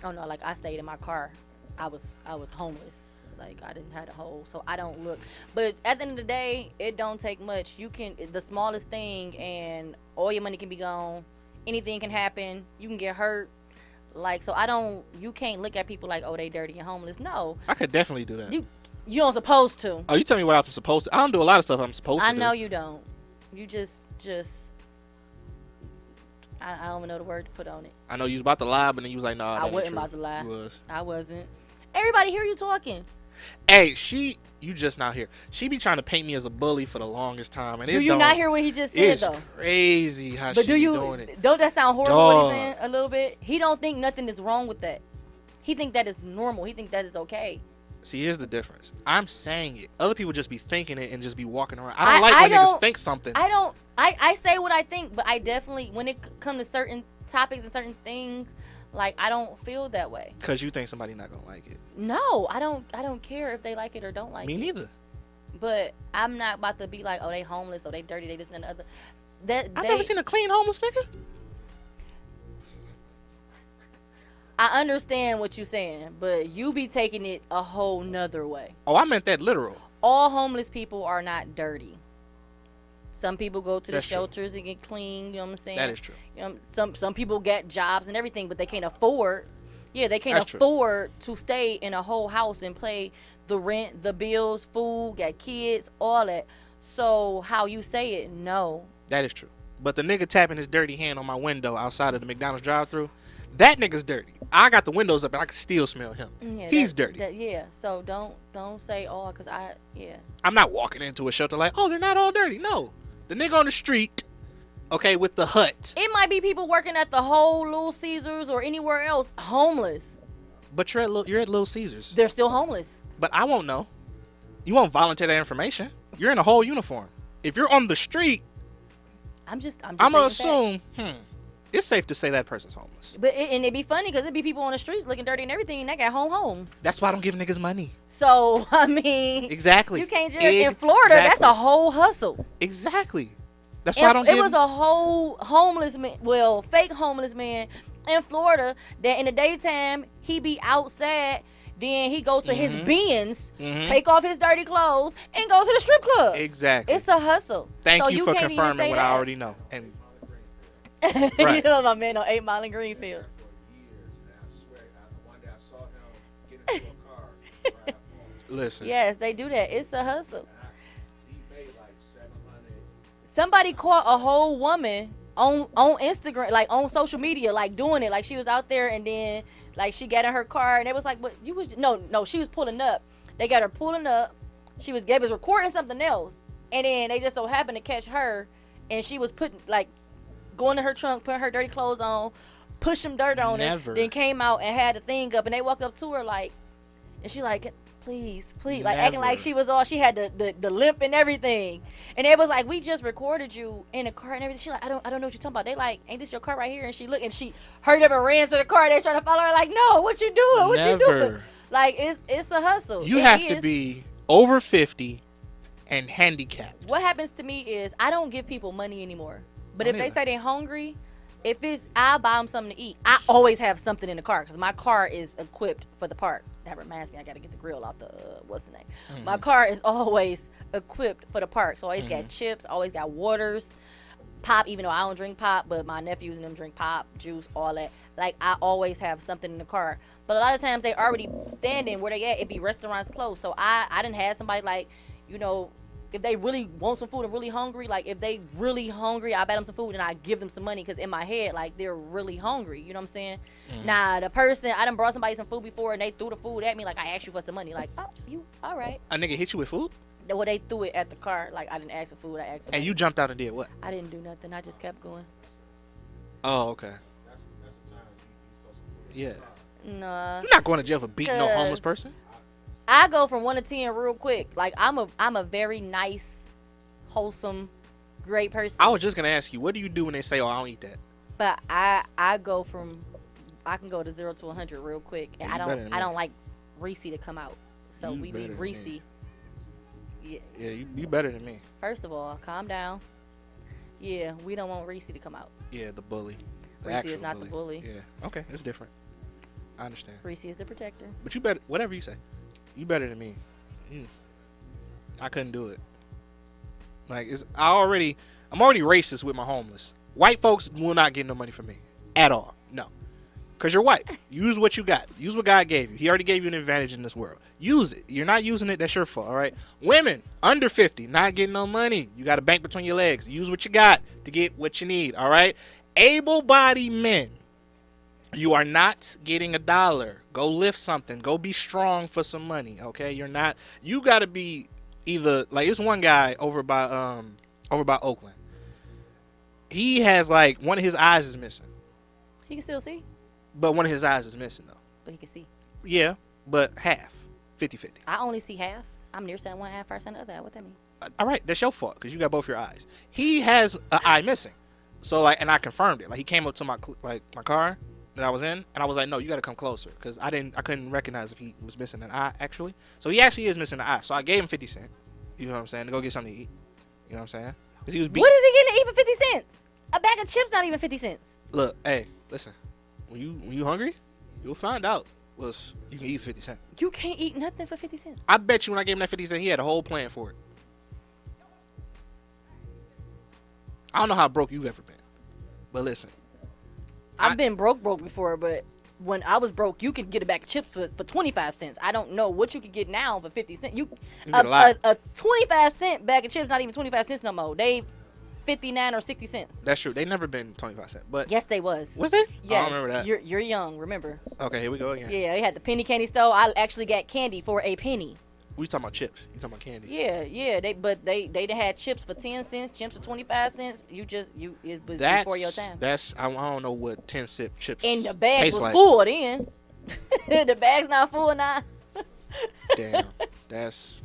Oh no, like I stayed in my car. I was homeless. Like I didn't have a hole, so I don't look. But at the end of the day, it don't take much. You can the smallest thing, and all your money can be gone. Anything can happen. You can get hurt. Like so, I don't. You can't look at people like, oh, they dirty and homeless. No, I could definitely do that. you don't supposed to. Oh, you tell me what I'm supposed to. I don't do a lot of stuff I'm supposed to I do. know you don't. You just. I don't even know the word to put on it. I know you was about to lie, but then you was like, nah, that I ain't wasn't true. about to lie. You was. I wasn't. Everybody hear you talking. Hey, you just not here. She be trying to paint me as a bully for the longest time, and Do you not hear what he just said it's though? crazy how But she do you? be doing it. Don't that sound horrible? Dog. What he's saying a little bit. He don't think nothing is wrong with that. He think that is normal. He think that is okay. See, here's the difference. I'm saying it. Other people just be thinking it and just be walking around. I don't like when niggas think something. I say what I think, but I definitely when it comes to certain topics and certain things, like I don't feel that way. Cause you think somebody not gonna like it. No, I don't care if they like it or don't like Me it. neither. But I'm not about to be like, oh, they homeless or they dirty, they this and the other. I've never seen a clean homeless nigga. I understand what you're saying, but you be taking it a whole nother way. Oh, I meant that literal. All homeless people are not dirty. Some people go to the That's true. shelters and get clean. You know what I'm saying? That is true. You know, some people get jobs and everything, but they can't afford. Yeah, they can't That's true. afford to stay in a whole house and pay the rent, the bills, food, got kids, all that. So how you say it? No. That is true. But the nigga tapping his dirty hand on my window outside of the McDonald's drive-thru, that nigga's dirty. I got the windows up and I can still smell him. Yeah, He's dirty. Yeah. So don't say all, cause I'm not walking into a shelter like, oh, they're not all dirty. No. The nigga on the street, okay, with the hut. It might be people working at the whole Little Caesars or anywhere else, homeless. But you're at Little Caesars. They're still homeless. But I won't know. You won't volunteer that information. You're in a whole uniform. If you're on the street, I'm just I'm gonna stating assume, it's safe to say that person's homeless. But it'd be funny because it'd be people on the streets looking dirty and everything, and they got homes. That's why I don't give niggas money. So I mean, Exactly. you can't just in Florida. That's a whole hustle. Exactly. That's why I don't It give. was a whole homeless man, well, fake homeless man in Florida that in the daytime he be outside. Then he go to his Benz, take off his dirty clothes, and go to the strip club. Exactly. It's a hustle. Thank So you for can't even confirming say what that. I already know. And You Right. know my man on 8 Mile in Greenfield. listen, Yes, they do that. It's a hustle. Somebody caught a whole woman on Instagram, like on social media, like doing it. Like she was out there and then like she got in her car and it was like, but you was no, she was pulling up. They got her pulling up. They was recording something else. And then they just so happened to catch her and she was putting like going to her trunk, putting her dirty clothes on, push some dirt on Never. it, then came out and had the thing up and they walked up to her like, and she like, please, like acting like Never. she was all, she had the limp and everything. And it was like, we just recorded you in a car and everything. She like, I don't know what you're talking about. They like, ain't this your car right here? And she looked and she hurried up and ran to the car. They trying to follow her like, no, what you doing? What you doing? Never. Like it's a hustle. You It have to is. be over 50 and handicapped. What happens to me is I don't give people money anymore. But I if they neither. say they're hungry, if it's, I'll buy them something to eat. I always have something in the car because my car is equipped for the park. That reminds me, I got to get the grill out the, what's the name? My car is always equipped for the park. So I always got chips, always got waters, pop, even though I don't drink pop, but my nephews and them drink pop, juice, all that. Like, I always have something in the car. But a lot of times they already standing where they at. It be restaurants closed. So I didn't have somebody like, you know, if they really want some food and really hungry, like if they really hungry, I buy them some food and I give them some money because in my head, like they're really hungry. You know what I'm saying? Nah, the person, I done brought somebody some food before and they threw the food at me like I asked you for some money. Like, oh, you, all right. A nigga hit you with food Well, they threw it at the car. Like I didn't ask for food, I asked for and money. you jumped out and did what? I didn't do nothing. I just kept going. Oh, okay. Yeah. Nah. You're not going to jail for beating no homeless 'Cause- person. I go from 1 to 10 real quick. Like I'm a very nice wholesome, great person. I was just gonna ask you, what do you do when they say, "Oh, I don't eat that"? But I go from, I can go to 0 to 100 real quick, and Yeah, you better than I me. don't like Reese to come out. So You we better leave than Reese. me. Yeah. Yeah, you better than me. First of all, calm down. Yeah, we don't want Reese to come out. Yeah, the bully. The Reese is actual not the bully. Yeah. Okay, it's different. I understand. Reese is the protector. But you better, whatever you say, you better than me. I couldn't do it. Like I'm already racist with my homeless. White folks will not get no money from me at all. No, because you're white. Use what you got. Use what God gave you. He already gave you an advantage in this world. Use it. You're not using it. That's your fault. All right. Women under 50 not getting no money. You got a bank between your legs. Use what you got to get what you need. All right. Able-bodied men. You are not getting $1. Go lift something. Go be strong for some money. Okay. You're not. You got to be either like it's one guy over by Oakland. He has like one of his eyes is missing, He can still see, but one of his eyes is missing though. but he can see. Yeah, but half, 50-50. I only see half. I'm near saying one half, far saying the other. What that mean? All right, that's your fault because you got both your eyes. He has an eye missing, so like, and I confirmed it. Like he came up to my car that I was in, and I was like, no, you got to come closer because I couldn't recognize if he was missing an eye actually. So he actually is missing an eye. So I gave him 50 cents. You know what I'm saying? To go get something to eat. You know what I'm saying? Because he was beat. What is he getting to eat for 50 cents? A bag of chips not even 50 cents. Look, hey, listen. When you hungry, you'll find out what you can eat 50 cents. You can't eat nothing for 50 cents. I bet you when I gave him that 50 cents, he had a whole plan for it. I don't know how broke you've ever been, but listen. I've been broke before, but when I was broke, you could get a bag of chips for 25 cents. I don't know what you could get now for 50 cents. You get a lot. A 25 cent bag of chips, not even 25 cents no more. They 59 or 60 cents. That's true. They never been 25 cents, but Yes, they was. was it? Yes. I don't remember that. You're young, remember? Okay, here we go again. Yeah, they had the penny candy store. I actually got candy for a penny. We talking about chips. You talking about candy? Yeah. They had chips for 10 cents, chips for 25 cents. It was That's before your time. I don't know what 10-cent chips. And the bag taste was like. full then. The bag's not full now. Damn, that's.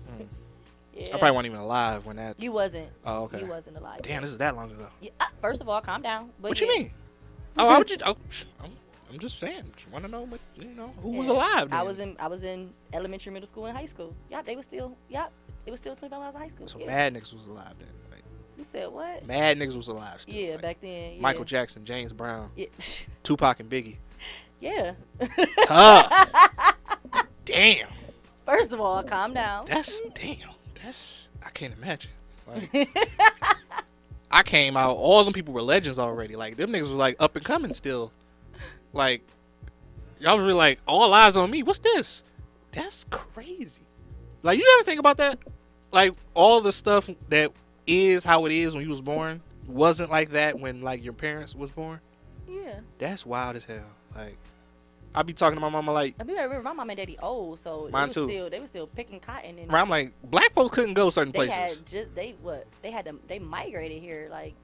Yeah. I probably wasn't even alive when that. You wasn't. Oh, okay. You wasn't alive. Damn, this is that long ago. Yeah, first of all, calm down. But What yeah. you mean? Oh, I'm just saying. Just want to know what who was Yeah. alive. Then. I was in elementary, middle school, and high school. It was still 25 miles of high school. So yeah. mad niggas was alive then. Like, You said what? mad niggas was alive still. Yeah, like, back then. Yeah. Michael Jackson, James Brown, Yeah. Tupac, and Biggie. Yeah. Tough. Damn. First of all, calm down. That's I can't imagine. Like, I came out, all them people were legends already. Like them niggas was like up and coming still. Like y'all was really like, all eyes on me. What's this? That's crazy. Like you ever think about that? Like all the stuff that is how it is when you was born wasn't like that when like your parents was born. Yeah. That's wild as hell. Like I be talking to my mama like, I mean, I remember my mom and daddy old, so Mine too. they were still picking cotton and I'm like, black folks couldn't go certain they places. they migrated here. Like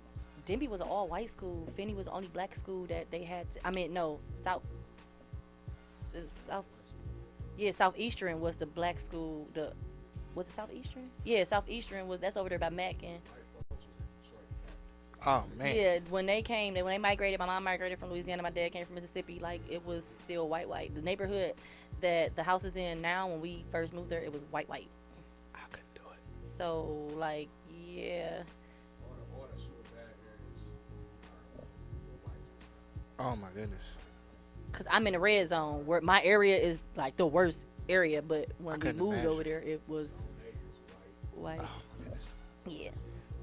Denby was an all white school. Finney was the only black school that they had. Southeastern was the black school. Was it Southeastern? Yeah, Southeastern that's over there by Mac and. Oh man. Yeah, when they migrated, my mom migrated from Louisiana, my dad came from Mississippi, like it was still white. The neighborhood that the house is in now, when we first moved there, it was white. I couldn't do it. So like, yeah. Oh my goodness. Cause I'm in the red zone where my area is like the worst area, but when we couldn't moved imagine. over there, it was white. Oh my goodness. Yeah.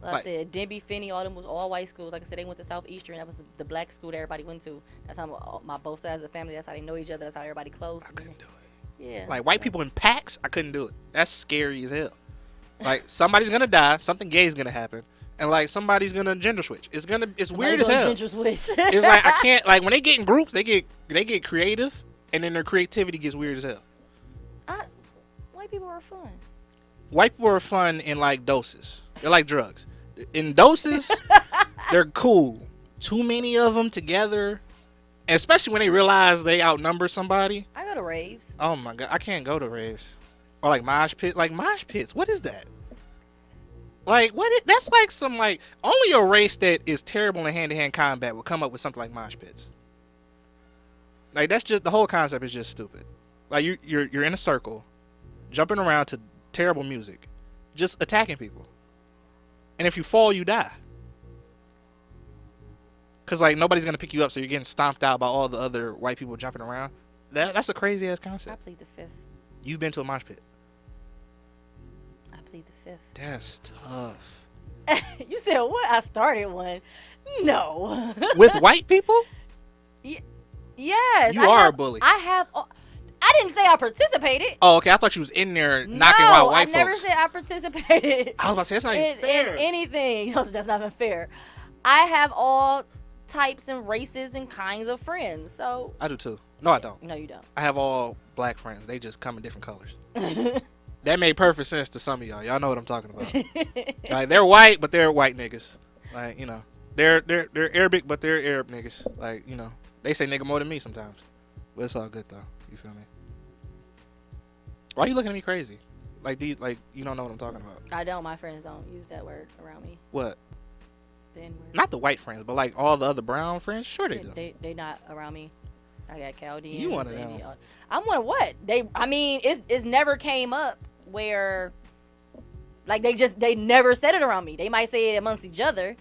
Like Like- I said, Denby, Finney, all them was all white schools. Like I said, they went to Southeastern. That was the black school that everybody went to. That's how my both sides of the family. That's how they know each other. That's how everybody close. I couldn't do it. Yeah. Like white people in packs, I couldn't do it. That's scary as hell. Like somebody's gonna die, something gay is gonna happen, and like somebody's gonna gender switch. It's weird as hell. Ginger switch. It's like I can't like when they get in groups, they get creative, and then their creativity gets weird as hell. White people are fun. White people are fun in like doses. They're like drugs. In doses, they're cool. Too many of them together, and especially when they realize they outnumber somebody. I go to raves. Oh my god, I can't go to raves. Or like mosh pit. Like mosh pits. What is that? Like what? That's like some like only a race that is terrible in hand-to-hand combat would come up with something like mosh pits. Like that's just the whole concept is just stupid. Like you're in a circle, jumping around to terrible music, just attacking people. And if you fall, you die. Cause like nobody's gonna pick you up, so you're getting stomped out by all the other white people jumping around. That's a crazy ass I concept. plead the fifth. You've been to a mosh pit. I plead the fifth. That's tough. You said what? I started one. No. With white people? Yes. You I are have- a bully. I have. I didn't say I participated. Oh, okay. I thought you was in there knocking no, out white I never folks. said I participated. I was about to say that's not even in fair. anything. That's not even fair. I have all types and races and kinds of friends. So I do too. No, I don't. no, you don't. I have all black friends. They just come in different colors. That made perfect sense to some of y'all. Y'all know what I'm talking about. Like they're white, but they're white niggas. Like you know, they're Arabic, but they're Arab niggas. Like you know, they say nigga more than me sometimes. But it's all good though. You feel me? Why are you looking at me crazy? Like these, like you don't know what I'm talking about. I don't. My friends don't use that word around me. What? The N-word. Not the white friends, but like all the other brown friends. Sure they do. They not around me. I got Chaldeans. You one of and them. I'm one of what? I mean, it's never came up where, like they never said it around me. They might say it amongst each other,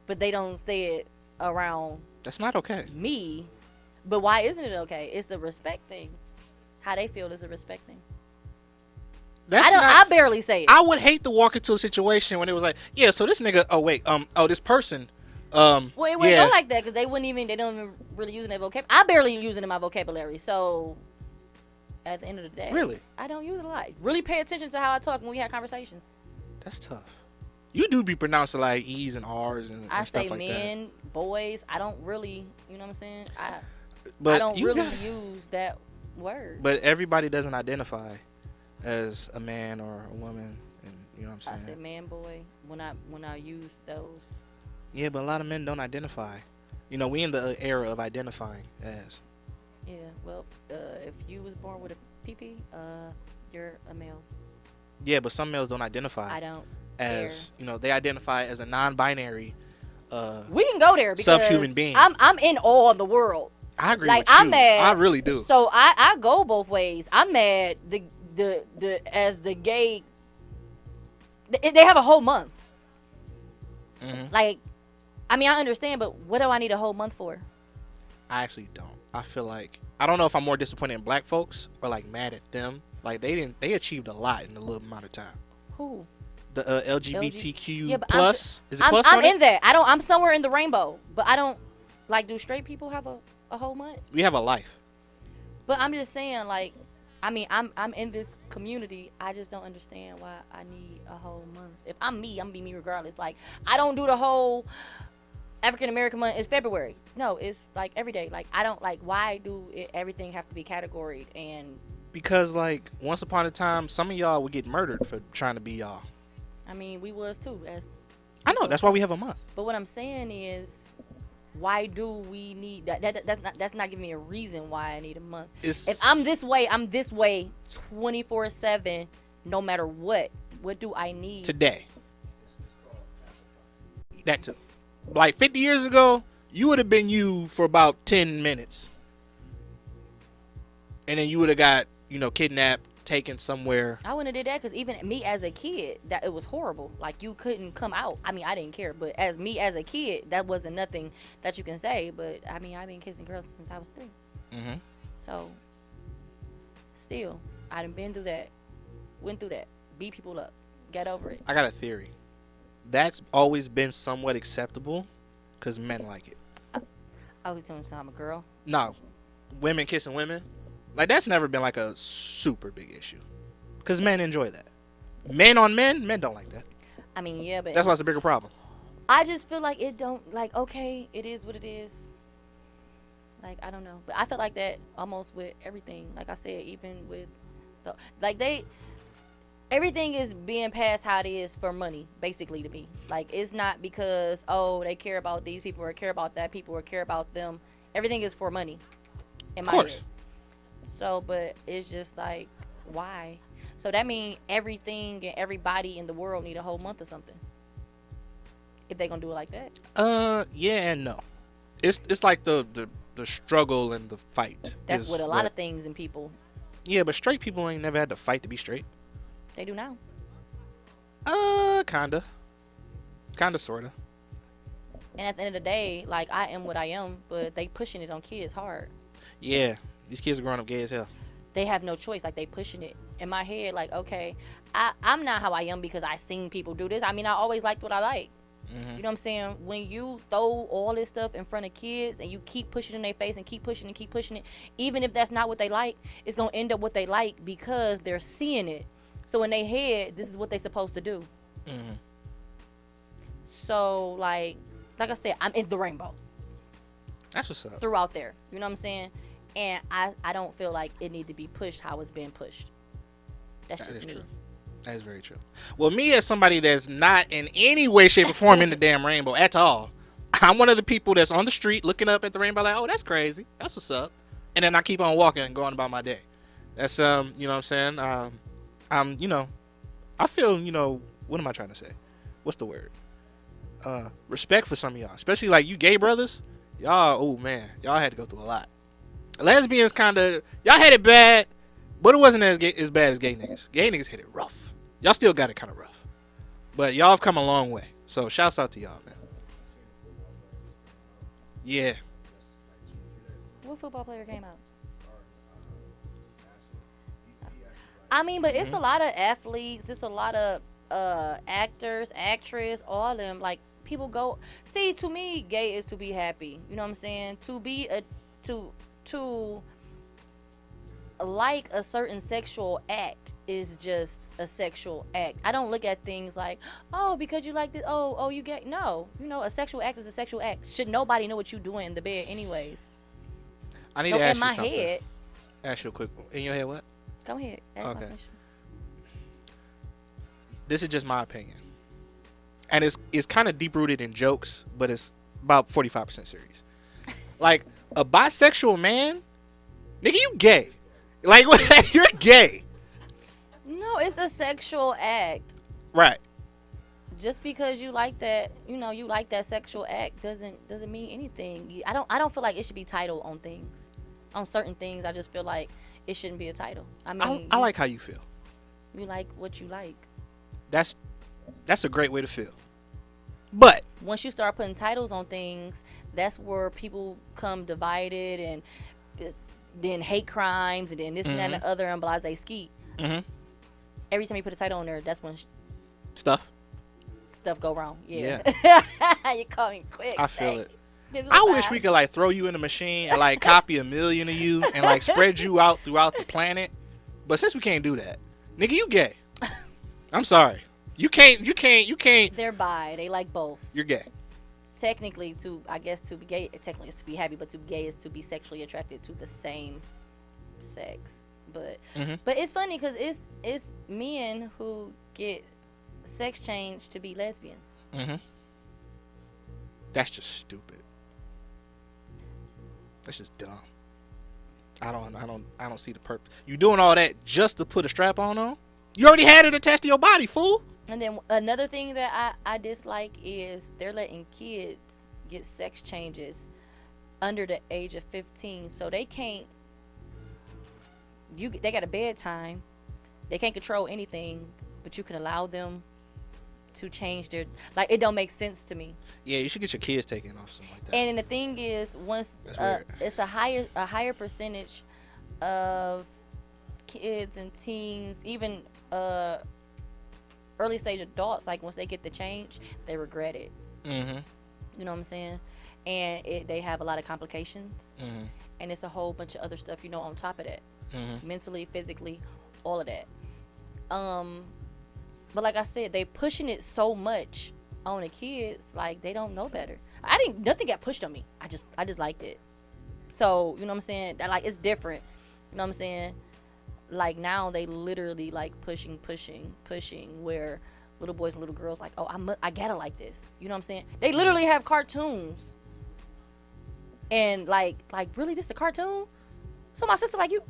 but they don't say it around That's not okay. me. But why isn't it okay? It's a respect thing. How they feel is a respect thing. That's I barely say it. I would hate to walk into a situation when it was like, yeah, so this nigga, this person, Well, it wouldn't yeah. go like that because they don't even really use it in their vocabulary. I barely use it in my vocabulary. So, at the end of the day, Really? I don't use it a lot. Really pay attention to how I talk when we have conversations. That's tough. You do be pronouncing like E's and R's and I stuff say like men, boys. I don't really, you know what I'm saying? that. I But don't you really got- use that word. But everybody doesn't identify as a man or a woman, and you know what I I'm say saying? man, boy when I use those. Yeah, but a lot of men don't identify. You know, we in the era of identifying as. Yeah. Well, if you was born with a PP, you're a male. Yeah, but some males don't identify I don't as, you know, they identify as a non-binary. We can go there because Subhuman being. I'm in awe of the world. I agree Like, with you. I'm mad. I really do. So I go both ways. I'm mad the gay. They have a whole month. Mhm. Like, I mean, I understand, but what do I need a whole month for? I actually don't. I feel like I don't know if I'm more disappointed in black folks or like mad at them. Like they achieved a lot in a little amount of time. Who? The LGBTQ Yeah, but plus is it I'm, plus I'm on in it? that. I'm somewhere in the rainbow, but I don't like. Do straight people have a whole month? We have a life. But I'm just saying, like, I mean, I'm in this community. I just don't understand why I need a whole month. If I'm me, I'm gonna be me regardless. Like, I don't do the whole African American month. It's February. No, it's like every day. Like, I don't like. Why do everything have to be categoried? And Because like once upon a time, some of y'all would get murdered for trying to be y'all. I mean, we was too. As I know that's why we have a month. But what I'm saying is, why do we need that? That's not giving me a reason why I need a month. It's, If I'm this way 24/7, no matter what. What do I need? today. That too. Like 50 years ago, you would have been you for about 10 minutes, and then you would have got kidnapped, taken somewhere. I wouldn't have did that because even me as a kid, that it was horrible. Like, you couldn't come out. I mean, I didn't care, but as a kid, that wasn't nothing that you can say. But I mean, I've been kissing girls since I was 3. Mhm. So, still, I done been through that, went through that, beat people up, get over it. I got a theory. That's always been somewhat acceptable because men like it. I was telling you I'm a girl. No, women kissing women, like that's never been like a super big issue because men enjoy that. Men on men don't like that. I mean, yeah, but That's why it's a bigger problem. I just feel like it don't, like, okay, it is what it is. Like, I don't know. But I felt like that almost with everything. Like I said, even with everything is being passed how it is for money, basically, to me. Like, it's not because, oh, they care about these people or care about that people or care about them. Everything is for money, in my course. head. So, but it's just like, why? So that means everything and everybody in the world need a whole month or something. if they gonna do it like that. Yeah and no. It's like the struggle and the fight. That's is what a lot of things in people Yeah, but straight people ain't never had to fight to be straight. they do now. Kinda, sorta. And at the end of the day, like I am what I am, but they pushing it on kids hard. Yeah, these kids are growing up gay as hell. They have no choice. Like they pushing it in my head. Like okay, I'm not how I am because I seen people do this. I mean, I always liked what I like. You know what I'm saying? When you throw all this stuff in front of kids and you keep pushing it in their face and keep pushing it, even if that's not what they like, it's gonna end up what they like because they're seeing it. So in their head, this is what they're supposed to do. So like I said, I'm in the rainbow. That's what's up. Throughout there. You know what I'm saying? And I don't feel like it need to be pushed how it's been pushed. That's That just is me. true. That is very true. Well, me as somebody that's not in any way, shape, or form in the damn rainbow at all, I'm one of the people that's on the street looking up at the rainbow like, oh, that's crazy. That's what's up. And then I keep on walking and going about my day. That's, you know what I'm saying? I'm, I feel, what am I trying to say? What's the word? Respect for some of y'all, especially like you gay brothers. Y'all, oh man, y'all had to go through a lot. Lesbians kind of, y'all had it bad, but it wasn't as bad as gay niggas. Gay niggas had it rough. Y'all still got it kind of rough, but y'all have come a long way. So shouts out to y'all, man. Yeah. What football player came out? I mean, but it's a lot of athletes. It's a lot of actors, actress, all of them. Like people go see. To me, gay is to be happy. You know what I'm saying? To be to like a certain sexual act is just a sexual act. I don't look at things like, oh, because you like this. Oh, you gay. No, a sexual act is a sexual act. Should nobody know what you doing in the bed, anyways? I need So to ask in my you something. head, Ask you a quick. In your head, what? go ahead. Ask my Okay. question. This is just my opinion, and it's kind of deep rooted in jokes, but it's about 45% serious. Like a bisexual man, nigga, you gay? Like you're gay, No, it's a sexual act. right? Just because you like that, you like that sexual act doesn't mean anything. I don't feel like it should be titled on things. On certain things, I just feel like it shouldn't be a title. I mean, I like how you feel. you like what you like. That's a great way to feel. But Once you start putting titles on things, that's where people come divided and then hate crimes and then this and that and the other and blase ski. Every time you put a title on there, that's when stuff. stuff go wrong. Yeah. You call me quick. I feel it. This is I what wish we could like throw you in a machine and like copy 1 million of you and like spread you out throughout the planet. But since we can't do that, nigga, you gay. I'm sorry. You can't. They're bi. They like both. You're gay. Technically, to be gay, technically is to be happy, but to be gay is to be sexually attracted to the same sex. But but it's funny because it's men who get sex changed to be lesbians. That's just stupid. That's just dumb. I don't see the purpose. You doing all that just to put a strap on? You already had it attached to your body, fool. And then another thing that I dislike is they're letting kids get sex changes under the age of 15, so they can't. They got a bedtime. They can't control anything, but you can allow them to change their, like, it don't make sense to me. Yeah, you should get your kids taken off something like that. And then the thing is, once it's a higher percentage of kids and teens, even early stage adults, like once they get the change, they regret it. You know what I'm saying? And they have a lot of complications, and it's a whole bunch of other stuff, on top of that, mentally, physically, all of that. But like I said, they pushing it so much on the kids, like they don't know better. Nothing got pushed on me. I just liked it. So, you know what I'm saying? That, like, it's different. You know what I'm saying? Like now they literally like pushing where little boys and little girls like, oh, I gotta like this. You know what I'm saying? They literally have cartoons. And like really, this a cartoon? So my sister like, you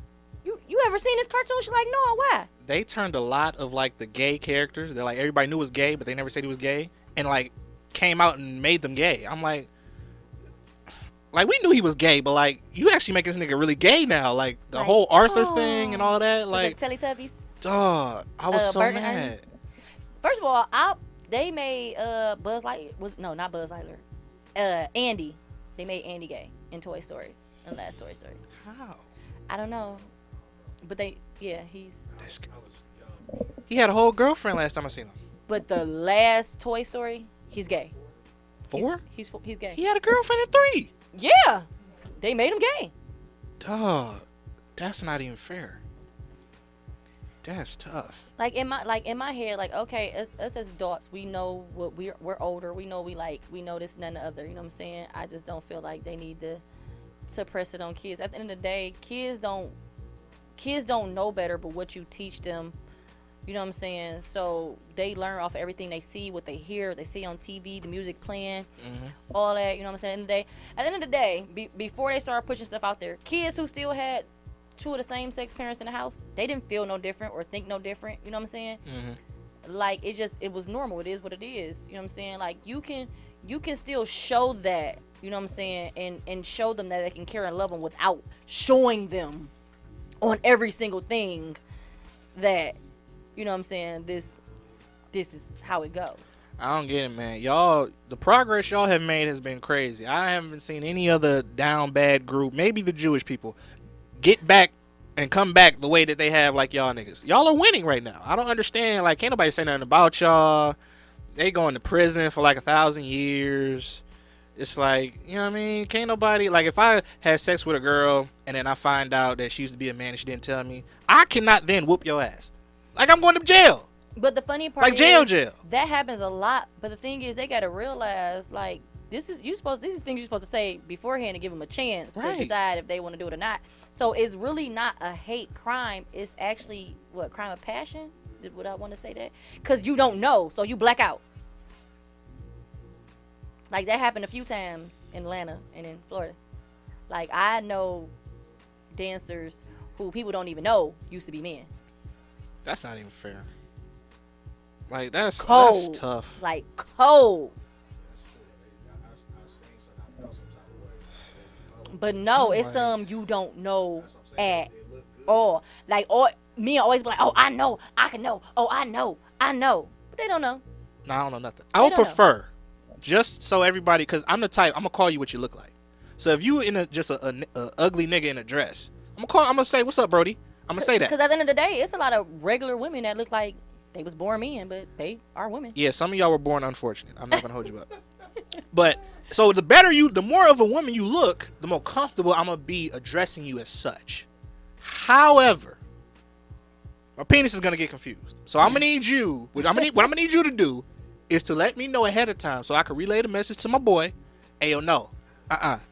ever seen this cartoon? She's like, no, why? They turned a lot of like the gay characters that like everybody knew was gay, but they never said he was gay, and like came out and made them gay. I'm like we knew he was gay, but like you actually make this nigga really gay now. Like the whole Arthur thing and all that. Like Teletubbies. dog, I was so Bert and mad. Ernie? First of all, they made Buzz Lightyear. No, not Buzz Lightyear. Andy. They made Andy gay in Toy Story, in the last Toy Story. How? I don't know, but he's. He had a whole girlfriend last time I seen him. But the last Toy Story, he's gay. 4? He's gay. He had a girlfriend in 3. Yeah, they made him gay. Dog, that's not even fair. That's tough. Like in my head, like okay, us as adults, we know what we're older. We know we know this and that and the other. You know what I'm saying? I just don't feel like they need to press it on kids. At the end of the day, kids don't know better, but what you teach them. You know what I'm saying? So they learn off everything they see, what they hear, they see on TV, the music playing, all that. You know what I'm saying? At the end of the day, before they start pushing stuff out there, kids who still had 2 of the same sex parents in the house, they didn't feel no different or think no different. You know what I'm saying? Like it was normal. It is what it is. You know what I'm saying? Like you can still show that. You know what I'm saying? And show them that they can care and love them without showing them on every single thing that. You know what I'm saying? This is how it goes. I don't get it, man. Y'all, the progress y'all have made has been crazy. I haven't seen any other down bad group, maybe the Jewish people, get back and come back the way that they have like y'all niggas. Y'all are winning right now. I don't understand. Like, can't nobody say nothing about y'all. They going to prison for like 1,000 years. It's like, you know what I mean? Can't nobody, like, if I had sex with a girl and then I find out that she used to be a man and she didn't tell me, I cannot then whoop your ass. Like, I'm going to jail. But the funny part like jail. That happens a lot. But the thing is, they got to realize, like, these is things you're supposed to say beforehand to give them a chance to decide if they want to do it or not. So it's really not a hate crime. It's actually, crime of passion? Would I want to say that? Because you don't know, so you black out. Like, that happened a few times in Atlanta and in Florida. Like, I know dancers who people don't even know used to be men. That's not even fair. Like, that's tough. Like, cold. But no, it's you don't know at all. Like, me always be like, oh, I know, I can know. Oh, I know. But they don't know. No, I don't know nothing. I would prefer, just so everybody, because I'm the type, I'm going to call you what you look like. So if you in just a ugly nigga in a dress, I'm going to say, what's up, Brody? I'm going to say that. Because at the end of the day, it's a lot of regular women that look like they was born men, but they are women. Yeah, some of y'all were born unfortunate. I'm not going to hold you up. But, so the more of a woman you look, the more comfortable I'm going to be addressing you as such. However, my penis is going to get confused. So I'm going to need you, what I'm going to need you to do is to let me know ahead of time so I can relay the message to my boy. Hey, yo, no.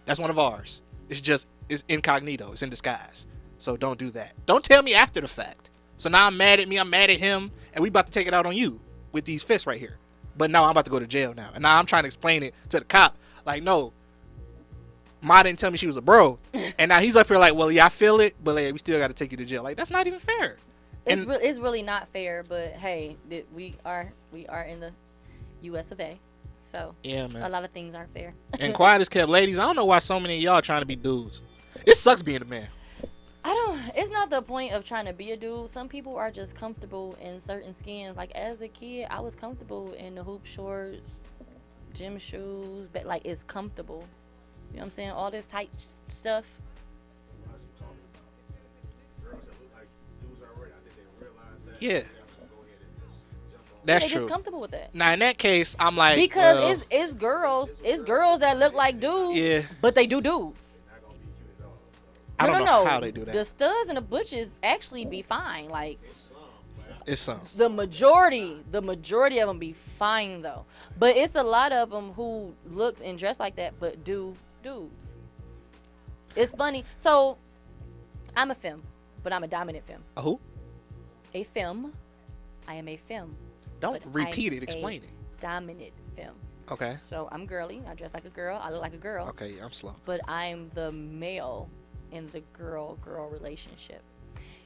That's one of ours. It's incognito. It's in disguise. So don't do that. Don't tell me after the fact. So now I'm mad at me, I'm mad at him, and we about to take it out on you with these fists right here. But now I'm about to go to jail now. And now I'm trying to explain it to the cop. Like, no, Ma didn't tell me she was a bro. And now he's up here like, well, yeah, I feel it, but like, we still got to take you to jail. Like, that's not even fair. It's really not fair, but hey, we are in the U.S. of A. So yeah, man. A lot of things aren't fair. And quiet as kept. Ladies, I don't know why so many of y'all are trying to be dudes. It sucks being a man. It's not the point of trying to be a dude. Some people are just comfortable in certain skins. Like, as a kid, I was comfortable in the hoop shorts, gym shoes, but like, it's comfortable. You know what I'm saying? All this tight stuff. Yeah. That's they true. just comfortable with that. Now, in that case, I'm like, because it's girls that look like dudes, yeah, but they do dudes. I don't know how they do that. The studs and the butches actually be fine. Like, it's some. The majority of them be fine though. But it's a lot of them who look and dress like that, but do dudes. It's funny. So, I'm a femme, but I'm a dominant femme. A who? A femme. I am a femme. Don't repeat it. Explain it. Dominant femme. Okay. So I'm girly. I dress like a girl. I look like a girl. Okay, I'm slow. But I'm the male in the girl-girl relationship.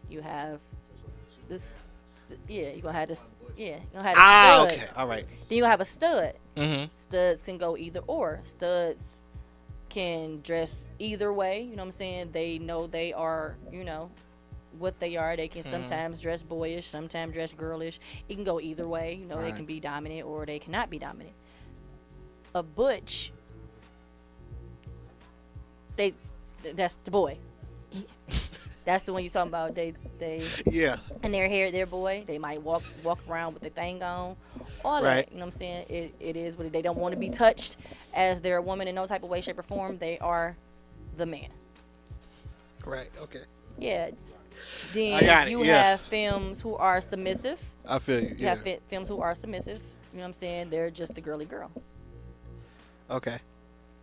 You have this you're gonna have this. Yeah, you're gonna have the Ah, studs. okay, all right. Then you gonna have a stud. Mm-hmm. Studs can go either or. Studs can dress either way. You know what I'm saying? They know they are, what they are. They can sometimes dress boyish, sometimes dress girlish. It can go either way. They Right. can be dominant or they cannot be dominant. A butch, that's the boy. That's the one you talking about. They Yeah. and their hair, their boy. They might walk around with the thing on, all Right. that. You know what I'm saying? It is what they don't want to be touched as they're a woman in no type of way, shape, or form. They are the man. Right. Okay. Yeah. I Then got it, you yeah. have films who are submissive. I feel you. You Yeah. have films who are submissive. You know what I'm saying? They're just the girly girl. Okay.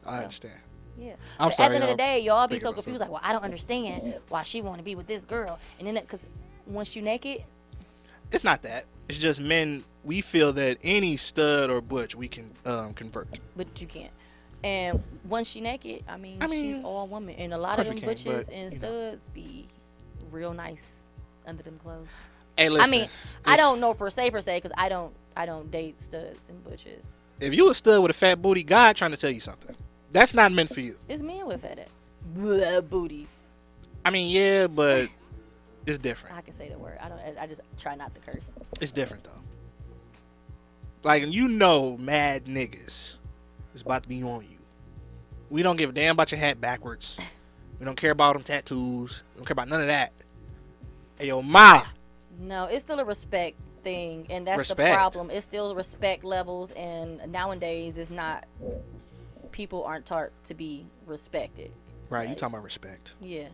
I So. understand. Yeah. I'm But sorry, at the end of the y'all. day, y'all be Thinking so about confused. Like, well, I don't understand why she want to be with this girl. And then, because once you naked, It's not that. It's just men. We feel that any stud or butch we can convert. but you can't. And once she naked, I mean she's all woman. And a lot of course them we can, butches but, and you know. studs be real nice under them clothes. Hey, listen. I mean, I don't know per se, because I don't date studs and butches. If you a stud with a fat booty, God trying to tell you something. That's not meant for you. It's men with fat booties. I mean, yeah, but it's different. I can say the word. I just try not to curse. It's different though. Like, mad niggas is about to be on you. We don't give a damn about your hat backwards. We don't care about them tattoos. We don't care about none of that. Hey, yo, ma. No, it's still a respect thing, and that's the Respect. problem. It's still respect levels, and nowadays it's not. People aren't taught to be respected. Right, you Right. talking about respect. Yeah.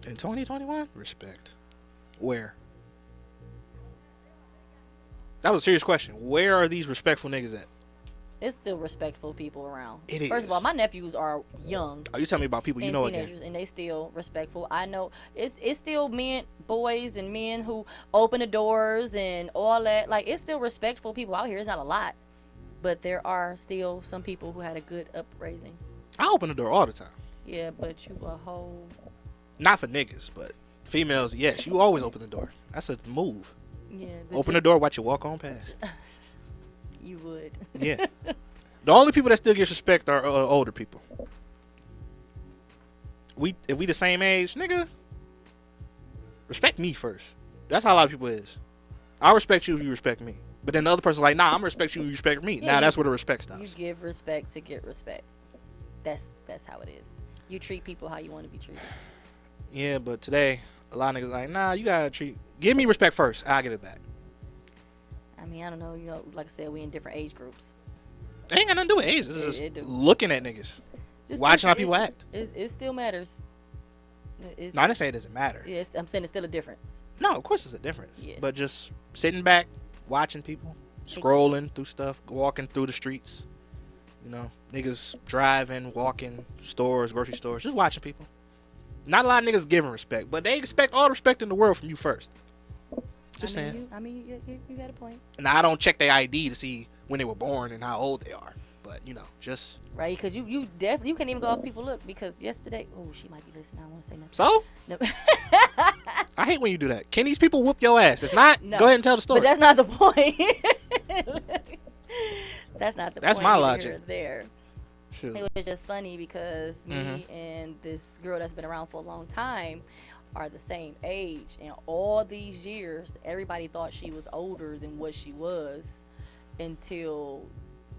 In 2021? Respect. Where? That was a serious question. Where are these respectful niggas at? It's still respectful people around. It First of is. all, my nephews are young Are you telling me about people you and know teenagers, again? and they still respectful. I know it's still boys and men who open the doors and all that. Like, it's still respectful people out here. It's not a lot, but there are still some people who had a good upraising. I open the door all the time. Yeah, but you a whole. Not for niggas, but females, yes. You always open the door. That's a move. Yeah. but Open the just- door, watch you walk on past. You would. Yeah. The only people that still get respect are older people. If we the same age, nigga, respect me first. That's how a lot of people is. I respect you if you respect me. But then the other person's like, nah, I'm gonna respect you if you respect me. Yeah, Now you- that's where the respect You stops. give respect to get respect. That's how it is. You treat people how you want to be treated. Yeah, but today, a lot of niggas like, nah, you gotta give me respect first. I'll give it back. I mean, I don't know. Like I said, we in different age groups. It ain't got nothing to do with age. It's just It do. looking at niggas. Just Watching how it- people act. It still matters. It's, No, I didn't say it doesn't matter. yeah, I'm saying it's still a difference. No, of course it's a difference. Yeah. But just sitting back, watching people, scrolling through stuff, walking through the streets, niggas driving, walking, stores, grocery stores, just watching people. Not a lot of niggas giving respect, but they expect all the respect in the world from you first. Just saying. You got a point. Now, I don't check their ID to see when they were born and how old they are. But, just... Right, because you definitely, you can't even go off people look, because yesterday, oh, she might be listening. I don't want to say nothing. So? No. I hate when you do that. Can these people whoop your ass? If not, No. go ahead and tell the story. But that's not the point. That's not the That's point. my either logic. here or there. Shoot. It was just funny because me and this girl that's been around for a long time are the same age, and all these years everybody thought she was older than what she was until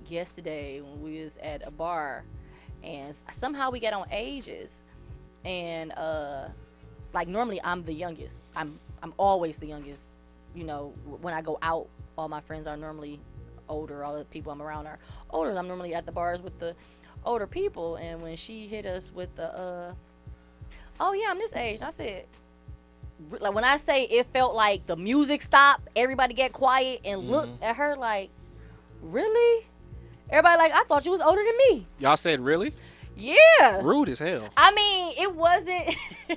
yesterday when we was at a bar, and somehow we got on ages, and like normally I'm the youngest. I'm always the youngest. When I go out, all my friends are normally older. All the people I'm around are older. I'm normally at the bars with the older people, and when she hit us with the oh yeah, I'm this age, I said, like, when I say it felt like the music stopped, everybody get quiet and looked at her like, really? Everybody like, I thought you was older than me. Y'all said really? Yeah. Rude as hell. I mean, it wasn't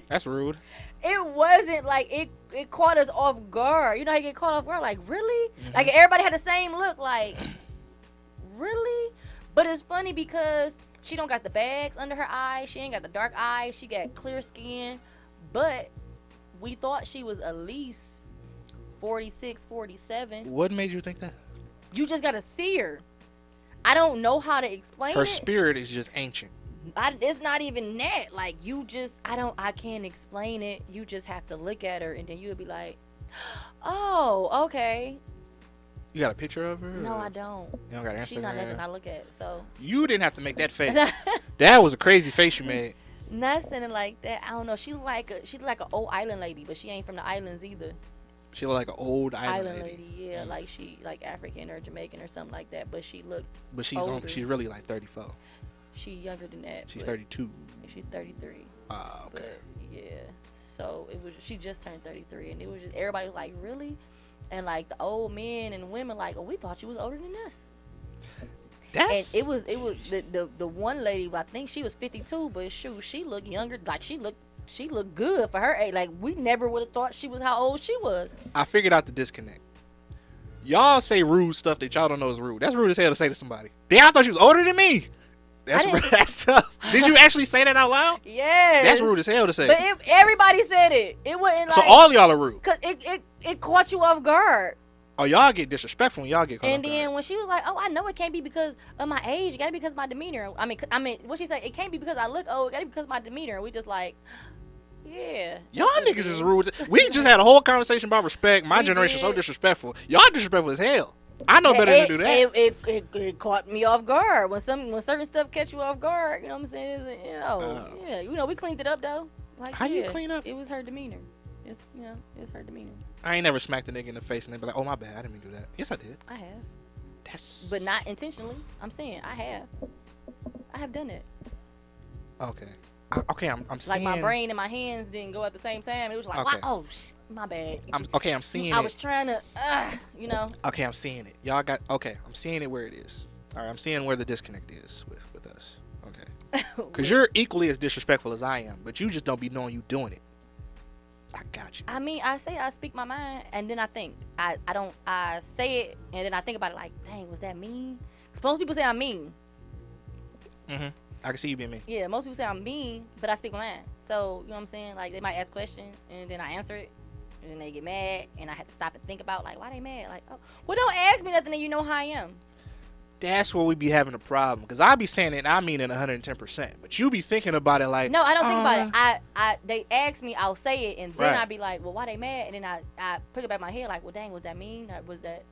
That's rude. it wasn't like it caught us off guard. You know how you get caught off guard, like, really? Like, everybody had the same look, like, really? But it's funny because she don't got the bags under her eyes. She ain't got the dark eyes. She got clear skin. But we thought she was at least 46, 47. What made you think that? You just gotta see her. I don't know how to explain Her it. spirit is just ancient. It's not even that. Like, you just, I can't explain it. You just have to look at her, and then you'll be like, oh, okay. You got a picture of her? No, or- I don't. You don't got Instagram? She's not nothing I look at, so. You didn't have to make that face. That was a crazy face you made. Not something like that. I don't know. She look like an old island lady, but she ain't from the islands either. She looked like an old island lady. Yeah, like she like African or Jamaican or something like that. But she looked. But she's older. she's really like 34. She younger than that. She's but 32. She's 33. Ah, okay. But yeah, so it was. She just turned 33, and it was just everybody was like, really, and like the old men and women like, oh, we thought she was older than us. That's And it was the one lady. I think she was 52, but shoot, she looked younger. Like she looked good for her age. Like we never would have thought she was how old she was. I figured out the disconnect. Y'all say rude stuff that y'all don't know is rude. That's rude as hell to say to somebody. Damn, I thought she was older than me. That's tough. Did you actually say that out loud? Yes. That's rude as hell to say. But everybody said it. It wasn't like. So all y'all are rude. Cause it caught you off guard. Oh, y'all get disrespectful when y'all get caught And off then guard. when she was like, "Oh, I know it can't be because of my age. It gotta be because of my demeanor." I mean, what she said? It can't be because I look old. It gotta be because of my demeanor. And we just like, yeah. Y'all that's what it niggas is rude. We just had a whole conversation about respect. My We generation so did. disrespectful. Y'all disrespectful as hell. I know better than to do that. It caught me off guard when certain stuff catch you off guard. You know what I'm saying? We cleaned it up though. Like, How you clean up? It was her demeanor. It's her demeanor. I ain't never smacked a nigga in the face and they be like, "Oh my bad, I didn't mean to do that." Yes, I did. I have, That's but not intentionally. I'm saying I have done it. okay. I'm Like seeing. my brain and my hands didn't go at the same time. It was like, Okay. wow, my bad. I'm seeing I it. was trying to, Okay, I'm seeing it. Y'all got okay. I'm seeing it where it is. All right, I'm seeing where the disconnect is with us. Okay, because you're equally as disrespectful as I am, but you just don't be knowing you doing it. I got you. I mean, I say I speak my mind, and then I think. I say it, and then I think about it like, dang, was that mean? Because most people say I'm mean. I can see you being mean. Yeah, most people say I'm mean, but I speak my mind. So, you know what I'm saying? Like, they might ask a question, and then I answer it, and then they get mad, and I have to stop and think about, like, why they mad? Like, oh, well, don't ask me nothing that you know how I am. That's where we be having a problem. Because I be saying it, and I mean it 110%. But you be thinking about it like, No, I don't think about it. They ask me, I'll say it, and then Right. I be like, well, why they mad? And then I put it back in my head, like, well, dang, was that mean? Or was that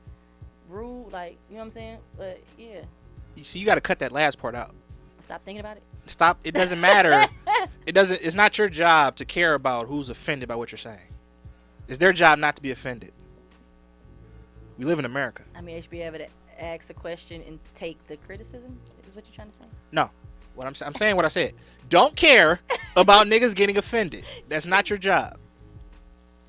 rude? Like, you know what I'm saying? But, yeah, You see, you got to cut that last part out. stop thinking about it. Stop. It doesn't matter. It's not your job to care about who's offended by what you're saying. It's their job not to be offended. We live in America. I mean, HB ever to ask a question and take the criticism is what you're trying to say? No. I'm saying what I said. Don't care about niggas getting offended. That's not your job.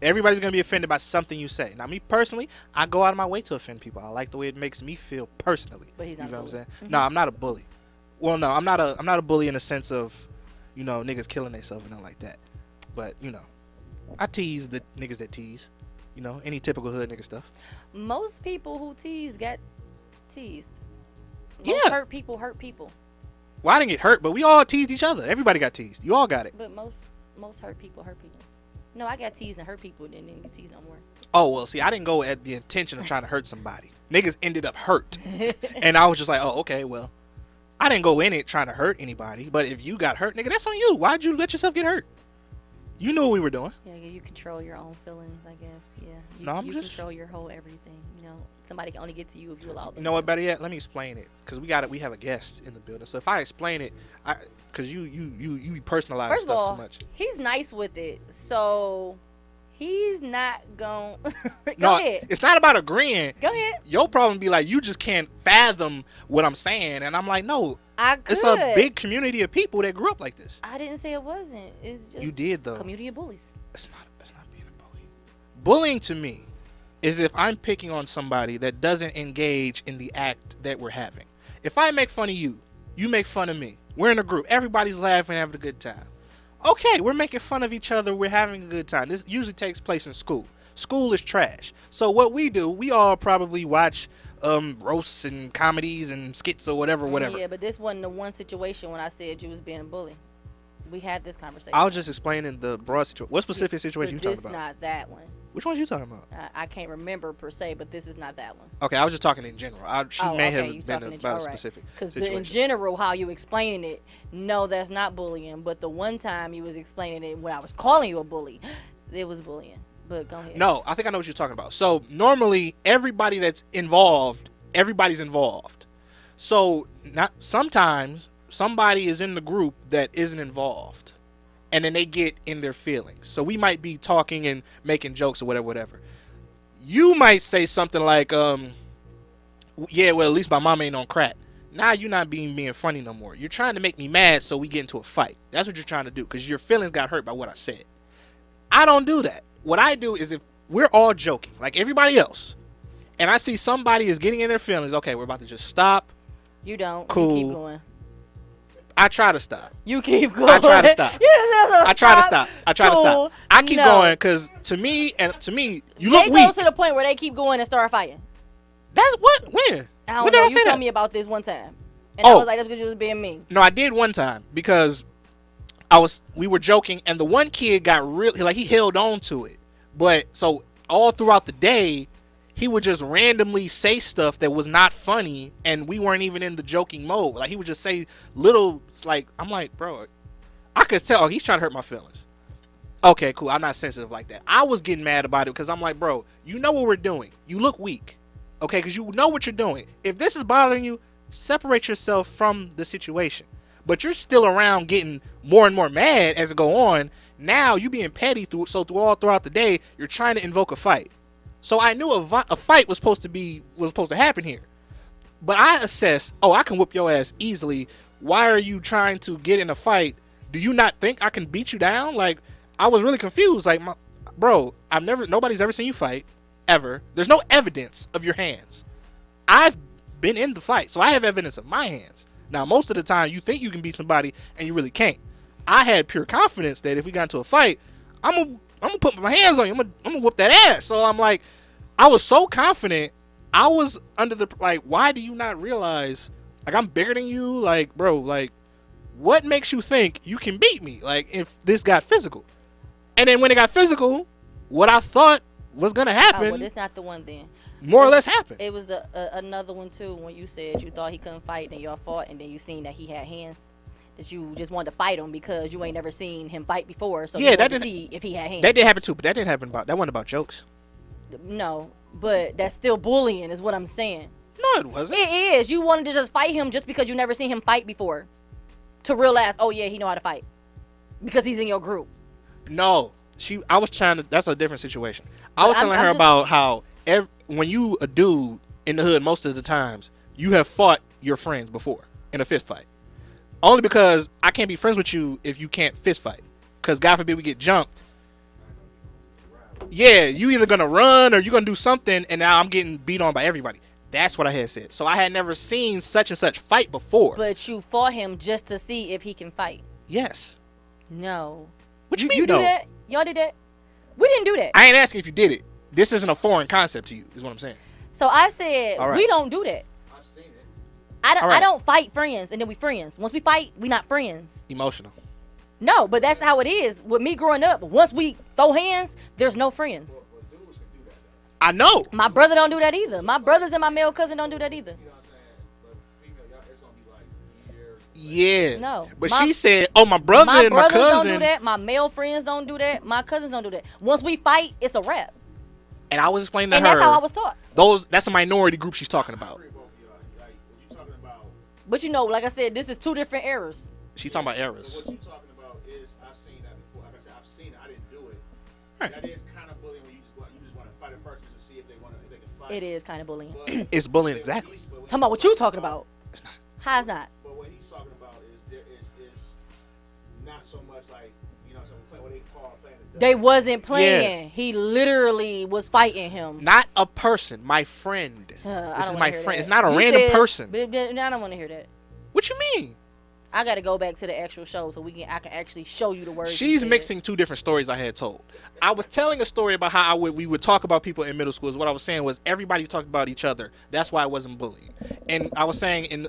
Everybody's going to be offended by something you say. Now, me personally, I go out of my way to offend people. I like the way it makes me feel personally. But he's not you know a what I'm bully. saying? No, I'm not a bully. Well, no, I'm not a bully in the sense of, niggas killing themselves and nothing like that. But, I tease the niggas that tease. Any typical hood nigga stuff. Most people who tease get teased. Most Yeah. hurt people hurt people. Well, I didn't get hurt, but we all teased each other. Everybody got teased. You all got it. But most hurt people hurt people. No, I got teased and hurt people and didn't get teased no more. Oh, well, see, I didn't go at the intention of trying to hurt somebody. Niggas ended up hurt. And I was just like, oh, okay, well, I didn't go in it trying to hurt anybody. But if you got hurt, nigga, that's on you. Why'd you let yourself get hurt? You knew what we were doing. Yeah, you control your own feelings, I guess. Yeah. No, I'm you just- control your whole everything. Somebody can only get to you if you allow them. You know what, better yet? Let me explain it. Because we have a guest in the building. So if I explain it, because you personalize First of stuff all, too much. he's nice with it, so he's not going. Go No, ahead. it's not about agreeing. Go ahead. Your problem be like, you just can't fathom what I'm saying. And I'm like, no, I could. it's a big community of people that grew up like this. I didn't say it wasn't. It's just You did, though. Community of bullies. It's not being a bully. Bullying to me is if I'm picking on somebody that doesn't engage in the act that we're having. If I make fun of you, you make fun of me. We're in a group. Everybody's laughing, having a good time. Okay, we're making fun of each other. We're having a good time. This usually takes place in school. School is trash. So what we do, we all probably watch roasts and comedies and skits or whatever. Yeah, but this wasn't the one situation when I said you was being a bully. We had this conversation. I was just explaining the broad situation. What specific situation you But talking about? Not that one. Which one's you talking about? I can't remember per se, but this is not that one. Okay, I was just talking in general. She may have you been talking about a specific Because situation. in general, how you explaining it, no, that's not bullying. But the one time you was explaining it when I was calling you a bully, it was bullying. But go ahead. No, I think I know what you're talking about. So normally, everybody that's involved, everybody's involved. So not sometimes somebody is in the group that isn't involved, and then they get in their feelings. So we might be talking and making jokes or whatever. You might say something like, yeah, well, at least my mom ain't on crack. Now you're not being funny no more. You're trying to make me mad so we get into a fight. That's what you're trying to do because your feelings got hurt by what I said. I don't do that. What I do is if we're all joking, like everybody else, and I see somebody is getting in their feelings, okay, we're about to just stop. You don't. Cool. You keep going. I try to stop. You keep going. I try to stop. I try to stop. I try to Cool. stop. I keep No. going because to me, you look They weak. go to the point where they keep going and start fighting. That's what? When? I don't When know. did I You say told that? me about this one time, and I Oh. was like, "That's because you was being mean." No, I did one time because we were joking and the one kid got really like he held on to it. But so all throughout the day, he would just randomly say stuff that was not funny and we weren't even in the joking mode. Like he would just say little like I'm like, bro, I could tell he's trying to hurt my feelings. Okay, cool. I'm not sensitive like that. I was getting mad about it because I'm like, bro, you know what we're doing. You look weak. Okay, because you know what you're doing. If this is bothering you, separate yourself from the situation. But you're still around getting more and more mad as it go on. Now you being petty throughout the day, you're trying to invoke a fight. So I knew a fight was supposed to happen here. But I assessed, I can whoop your ass easily. Why are you trying to get in a fight? Do you not think I can beat you down? Like I was really confused. Like, bro, nobody's ever seen you fight. Ever. There's no evidence of your hands. I've been in the fight, so I have evidence of my hands. Now, most of the time, you think you can beat somebody, and you really can't. I had pure confidence that if we got into a fight, I'm gonna put my hands on you. I'm gonna whoop that ass. So I'm like, I was so confident. I was under the like, why do you not realize like I'm bigger than you? Like, bro, like, what makes you think you can beat me? Like, if this got physical, and then when it got physical, what I thought was gonna happen, Oh, well, it's not the one then. more or less happened. It was the another one too when you said you thought he couldn't fight and y'all fought and then you seen that he had hands. That you just wanted to fight him because you ain't never seen him fight before, so Yeah, you that wanted to didn't- see if he had hands. That did happen too, but that didn't happen that wasn't about jokes. No, but that's still bullying, is what I'm saying. No, it wasn't. It is. You wanted to just fight him just because you never seen him fight before, to realize, oh yeah, he know how to fight, because he's in your group. No, I was trying to. That's a different situation. I was I'm- telling I'm her just- about how when you a dude in the hood, most of the times you have fought your friends before in a fist fight. Only because I can't be friends with you if you can't fist fight. Because God forbid we get jumped. Yeah, you either gonna run or you gonna do something, and now I'm getting beat on by everybody. That's what I had said. So I had never seen such and such fight before. But you fought him just to see if he can fight. Yes. No. What you mean? You no? do that? Y'all did that? We didn't do that. I ain't asking if you did it. This isn't a foreign concept to you. Is what I'm saying. So I said, All right. we don't do that. I've seen it. I All right. don't fight friends and then we friends. Once we fight, we not friends. Emotional. No, but that's how it is with me growing up. Once we throw hands, there's no friends. I know. My brother don't do that either. My brothers and my male cousin don't do that either. Yeah. No. But My- she said, "Oh, my brother My and my brothers don't cousin." do that. My male friends don't do that. My cousins don't do that. Once we fight, it's a wrap. And I was explaining to And her. that's how I was taught. That's a minority group she's talking about. But you know, like I said, this is two different eras. She's talking about errors. What you talking about is I've seen that before. Like I said, I've seen it. I didn't do it. Right. That is kind of bullying when you just want to fight a person to see if they can fight. It is kind of bullying. But, It's bullying exactly. Talking about what you talking about. How it's not? but what he's talking about is there is not so much like what they call playing the They wasn't playing. He literally was fighting him. Not a person, my friend. I This don't is wanna my hear friend. that. It's not a You random said- person. but I don't want to hear that. What you mean? I gotta go back to the actual show so I can actually show you the words. She's mixing two different stories I had told. I was telling a story about how we would talk about people in middle school. What I was saying was everybody talked about each other. That's why it wasn't bullying. And I was saying in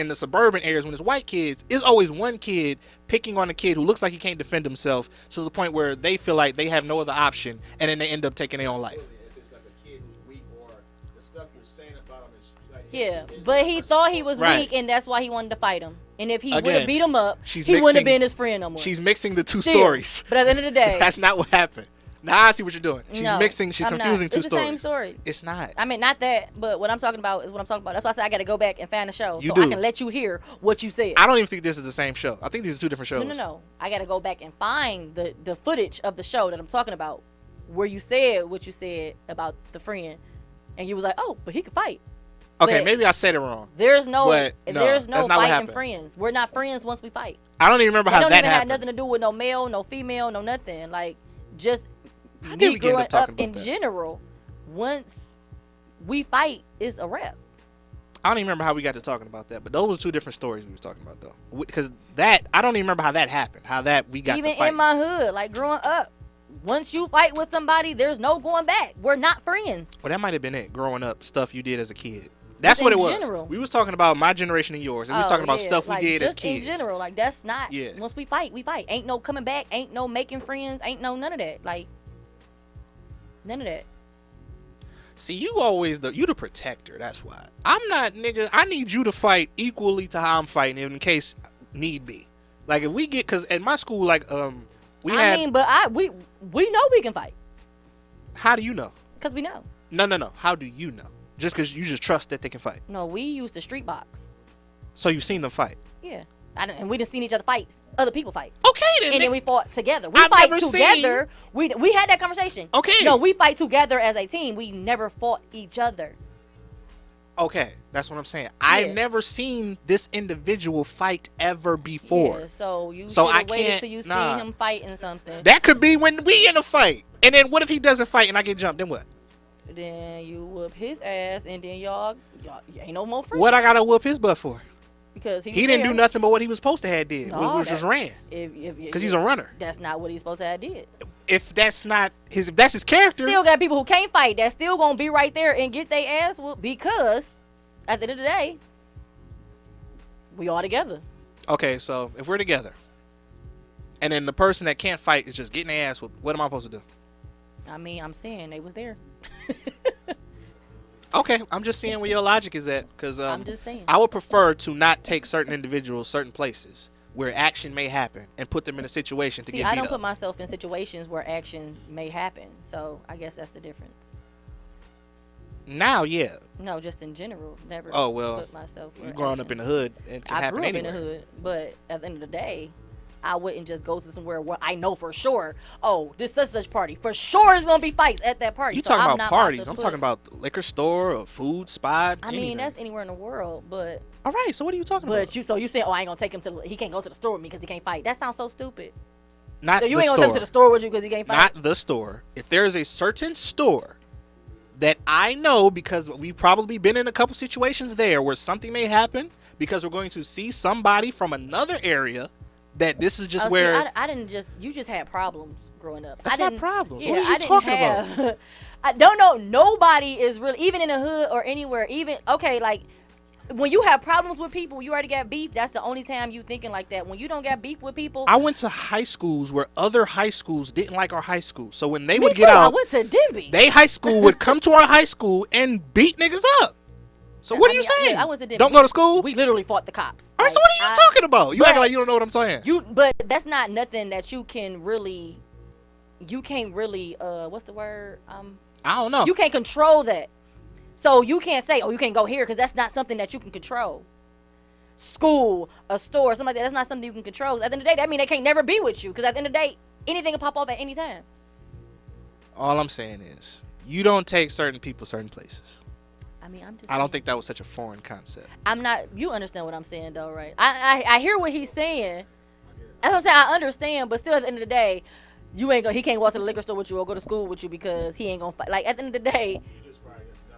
the suburban areas when it's white kids, it's always one kid picking on a kid who looks like he can't defend himself to the point where they feel like they have no other option, and then they end up taking their own life. If it's like a kid who's weak or the stuff you're saying about him is like but he thought he was Right. weak, and that's why he wanted to fight him. And if he would Again, have beat him up, she's he wouldn't have mixing- been his friend no more. She's mixing the two Still. stories. But at the end of the day, That's not what happened. Now I see what you're doing. She's no, mixing. She's I'm not. confusing two It's the stories. same story. It's not. I mean, not that, but what I'm talking about is what I'm talking about. That's why I said I got to go back and find the show You so I do. can let you hear what you said. I don't even think this is the same show. I think these are two different shows. No. I got to go back and find the footage of the show that I'm talking about where you said what you said about the friend, and you was like, oh, but he could fight. Okay, But maybe I said it wrong. There's no, But no, there's no that's not what fighting happened. friends. We're not friends once we fight. I don't even remember It how don't that even have happened. nothing to do with no male, no female, no nothing. Like just How did me we get growing up talking up about in that? general. Once we fight, it's a wrap. I don't even remember how we got to talking about that. But those were two different stories we was talking about though. Because that I don't even remember how that happened. How that we got Even to fight. in my hood, like growing up, once you fight with somebody, there's no going back. We're not friends. Well, that might have been it. Growing up, stuff you did as a kid. That's what in it was. general. We was talking about my generation and yours, and we was Oh, talking about yeah, stuff we like, did as just kids. in general, like that's not. Yeah. Once we fight, we fight. Ain't no coming back. Ain't no making friends. Ain't no none of that. Like none of that. See, you always you the protector. That's why. I'm not, nigga. I need you to fight equally to how I'm fighting, in case need be. Like if we get, cause at my school, like we I had. mean, but we know we can fight How do you know? because we know. No. How do you know? Just because you just trust that they can fight. No, we used the street box. So you've seen them fight. Yeah. And we didn't see each other fight. Other people fight. Okay, then. And then nigga. we fought together. We I've fight never together. We had that conversation. Okay. No, we fight together as a team. We never fought each other. Okay, that's what I'm saying. I've Yeah. never seen this individual fight ever before. Yeah, so you So should I have waited can't- till you nah. see him fighting something. That could be when we in a fight. And then what if he doesn't fight and I get jumped? Then what? Then you whoop his ass, and then y'all ain't no more friends. What I gotta whoop his butt for? Because he He didn't there. do nothing but what he was supposed to have did, No, which was ran. Because He's a runner. That's not what he's supposed to have did. If that's not his, if that's his character. Still got people who can't fight that's still gonna be right there and get their ass whooped because at the end of the day, we all together. Okay, so if we're together, and then the person that can't fight is just getting their ass whooped, what am I supposed to do? I mean, I'm saying they was there. Okay, I'm just seeing where your logic is at, because I'm just saying. I would prefer to not take certain individuals certain places where action may happen and put them in a situation to See, get I beat don't up. put myself in situations where action may happen. So I guess that's the difference. Now, yeah, No, just in general. Never Oh, well, put myself you where growing up action- in the hood, it can I happen grew up anywhere. in the hood, but at the end of the day, I wouldn't just go to somewhere where I know for sure, oh, this such party. For sure is going to be fights at that party. You So talking I'm about not parties? to I'm put- talking about the liquor store, a food spot. I mean, anything. that's anywhere in the world, but all right. So what are you talking about? you saying, oh, I ain't gonna take him to. He can't go to the store with me because he can't fight. That sounds so stupid. Not So you the ain't gonna take him to the store with you because he can't fight. Not the store. If there is a certain store that I know, because we've probably been in a couple situations there where something may happen because we're going to see somebody from another area, that this is just Oh, see, where I didn't just. You just had problems growing up. That's I not didn't, problems. Yeah, What are you I didn't talking have, I don't know. Nobody is really, even in the hood or anywhere. Even okay, like when you have problems with people, you already got beef. That's the only time you thinking like that. When you don't got beef with people, I went to high schools where other high schools didn't like our high school. So when they me would too. get I out, went to Denby. they high school would come to our high school and beat niggas up. So what I are you mean, saying? yeah, I went to Denby. Don't go to school? We literally fought the cops. All right, so Like, what are you talking about? You acting but like you don't know what I'm saying. But that's not nothing that you can really. You can't really. What's the word? I don't know. You can't control that. So you can't say, oh, you can't go here because that's not something that you can control. School, a store, something like that. That's not something you can control. At the end of the day, that means they can't never be with you because at the end of the day, anything can pop off at any time. All I'm saying is, you don't take certain people certain places. I mean, I'm just. I don't think that was such a foreign concept. I'm not. You understand what I'm saying, though, right? I hear what he's saying. That's what I'm saying. I understand, but still, at the end of the day, you ain't gonna. He can't walk to the liquor store with you or go to school with you because he ain't gonna fight. Like at the end of the day, You just probably just know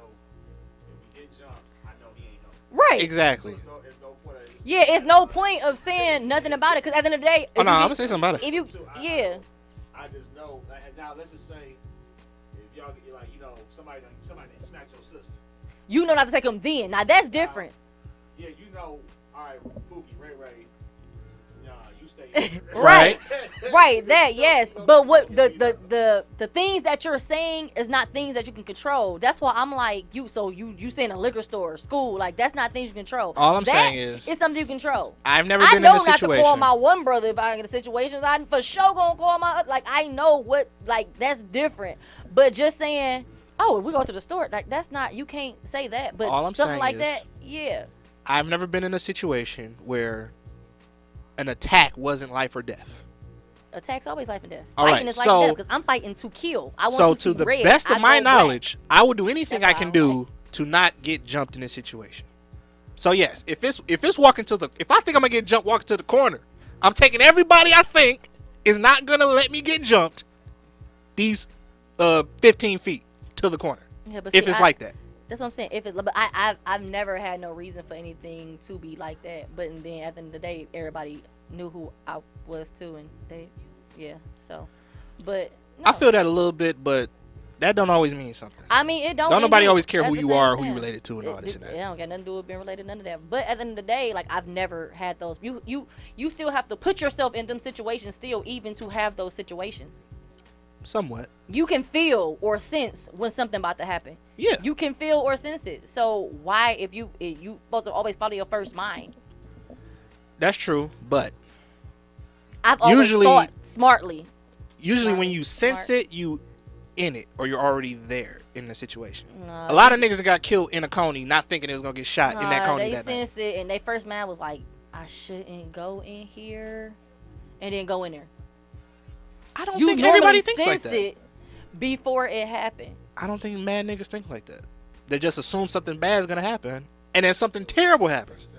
if we get jumped, I know he ain't know. right? Exactly. There's no point of Yeah, it's no point of saying nothing about it because at the end of the day, Oh if no, you I'm get- gonna say something about it. If you, yeah, I just know. And now let's just say, if y'all get like, somebody that smacked your sister. you know not to take them then. Now that's different. Yeah, all right, Pookie, Ray Ray. Nah, you stay. Right. Right, that yes, but what the things that you're saying is not things that you can control. That's why I'm like you. So you saying a liquor store, school, like that's not things you control. All I'm That saying is- it's something you control. I've never I been know in a not to situation. call my one brother if I get a situation. I for sure gonna call my like I know what like that's different. But just saying, oh, we go to the store, like that's not you can't say that. But All I'm something saying like is- that, yeah. I've never been in a situation where an attack wasn't life or death. Attack's always life and death. All Fighting right, is life so- and death because I'm fighting to kill. I want So to to see the red. best I of my go black. knowledge, I will do anything That's I can why I do to not get jumped in this situation. So yes, if it's walking to the, if I think I'm gonna get jumped walking to the corner, I'm taking everybody I think is not gonna let me get jumped these 15 feet to the corner. Yeah, but If see, it's like that. That's what I'm saying. If it, but I've never had no reason for anything to be like that. But then at the end of the day, everybody knew who I was too, and they, yeah. So, but no. I feel that a little bit, but that don't always mean something. I mean, it don't. Don't nobody mean always care at who the you same are, who you time. related to, and all this and that. It don't got nothing to do with being related, none of that. But at the end of the day, like I've never had those. You still have to put yourself in them situations, still, even to have those situations. Somewhat. You can feel or sense when something about to happen. Yeah. You can feel or sense it. So why, if you supposed to always follow your first mind? That's true, but I've always Usually- thought smartly. usually when Right, you sense smart. it, you in it, or you're already there in the situation. Nah, A lot of niggas that got killed in a coney, not thinking it was gonna get shot in that coney they that night. sense it, and they first man was like, I shouldn't go in here, and then go in there. I don't You think everybody normally thinks like sense that. it before it happened. I don't think mad niggas think like that. They just assume something bad is gonna happen, and then something terrible happens.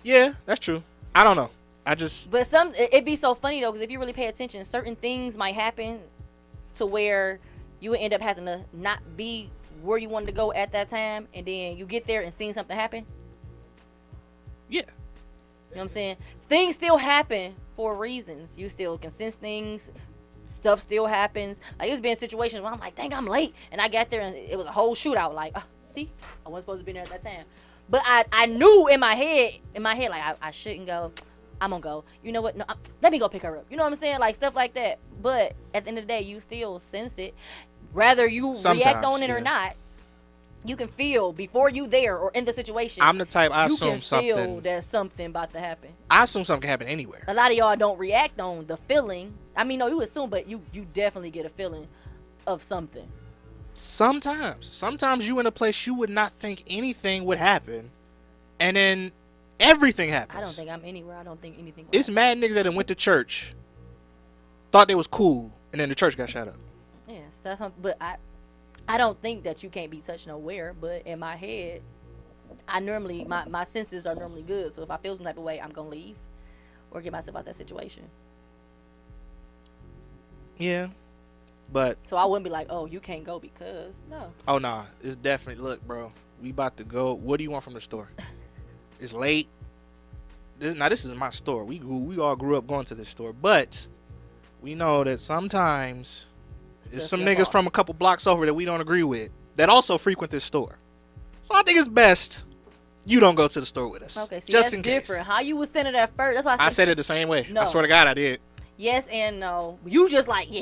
Yeah, that's true. I don't know. I just But it'd be so funny though, because if you really pay attention, certain things might happen to where you would end up having to not be where you wanted to go at that time, and then you get there and seeing something happen. yeah. You know what I'm saying? Things still happen for reasons. You still can sense things. Stuff still happens. Like it's been situations where I'm like, dang, I'm late, and I got there and it was a whole shootout. Like, see, I wasn't supposed to be there at that time. But I knew in my head, like I shouldn't go. I'm gonna go. You know what? No, let me go pick her up. You know what I'm saying? Like stuff like that. But at the end of the day, you still sense it. Whether you react Sometimes, on it or yeah. not, you can feel before you there or in the situation. I'm the type I you assume can feel something. that something about to happen. I assume something can happen anywhere. A lot of y'all don't react on the feeling. I mean, no, you assume, but you definitely get a feeling of something. Sometimes you in a place you would not think anything would happen, and then everything happens. I don't think I'm anywhere. I don't think anything. will It's mad niggas that done went to church, thought they was cool, and then the church got shot up. happen. Yeah, stuff. But I don't think that you can't be touched nowhere. But in my head, I normally my senses are normally good. So if I feel some type of way, I'm gonna leave or get myself out that situation. Yeah, but So I wouldn't be like, oh, you can't go because no. oh nah, it's definitely look, bro. We about to go. What do you want from the store? It's late. This is my store. We all grew up going to this store, but we know that sometimes there's Stuff some get niggas lost. from a couple blocks over that we don't agree with that also frequent this store. So I think it's best you don't go to the store with us. Okay, see, just that's in case. different. How you was sending that first? That's why I said it the same way. No. I swear to God, I did. yes and no. You just like, yeah,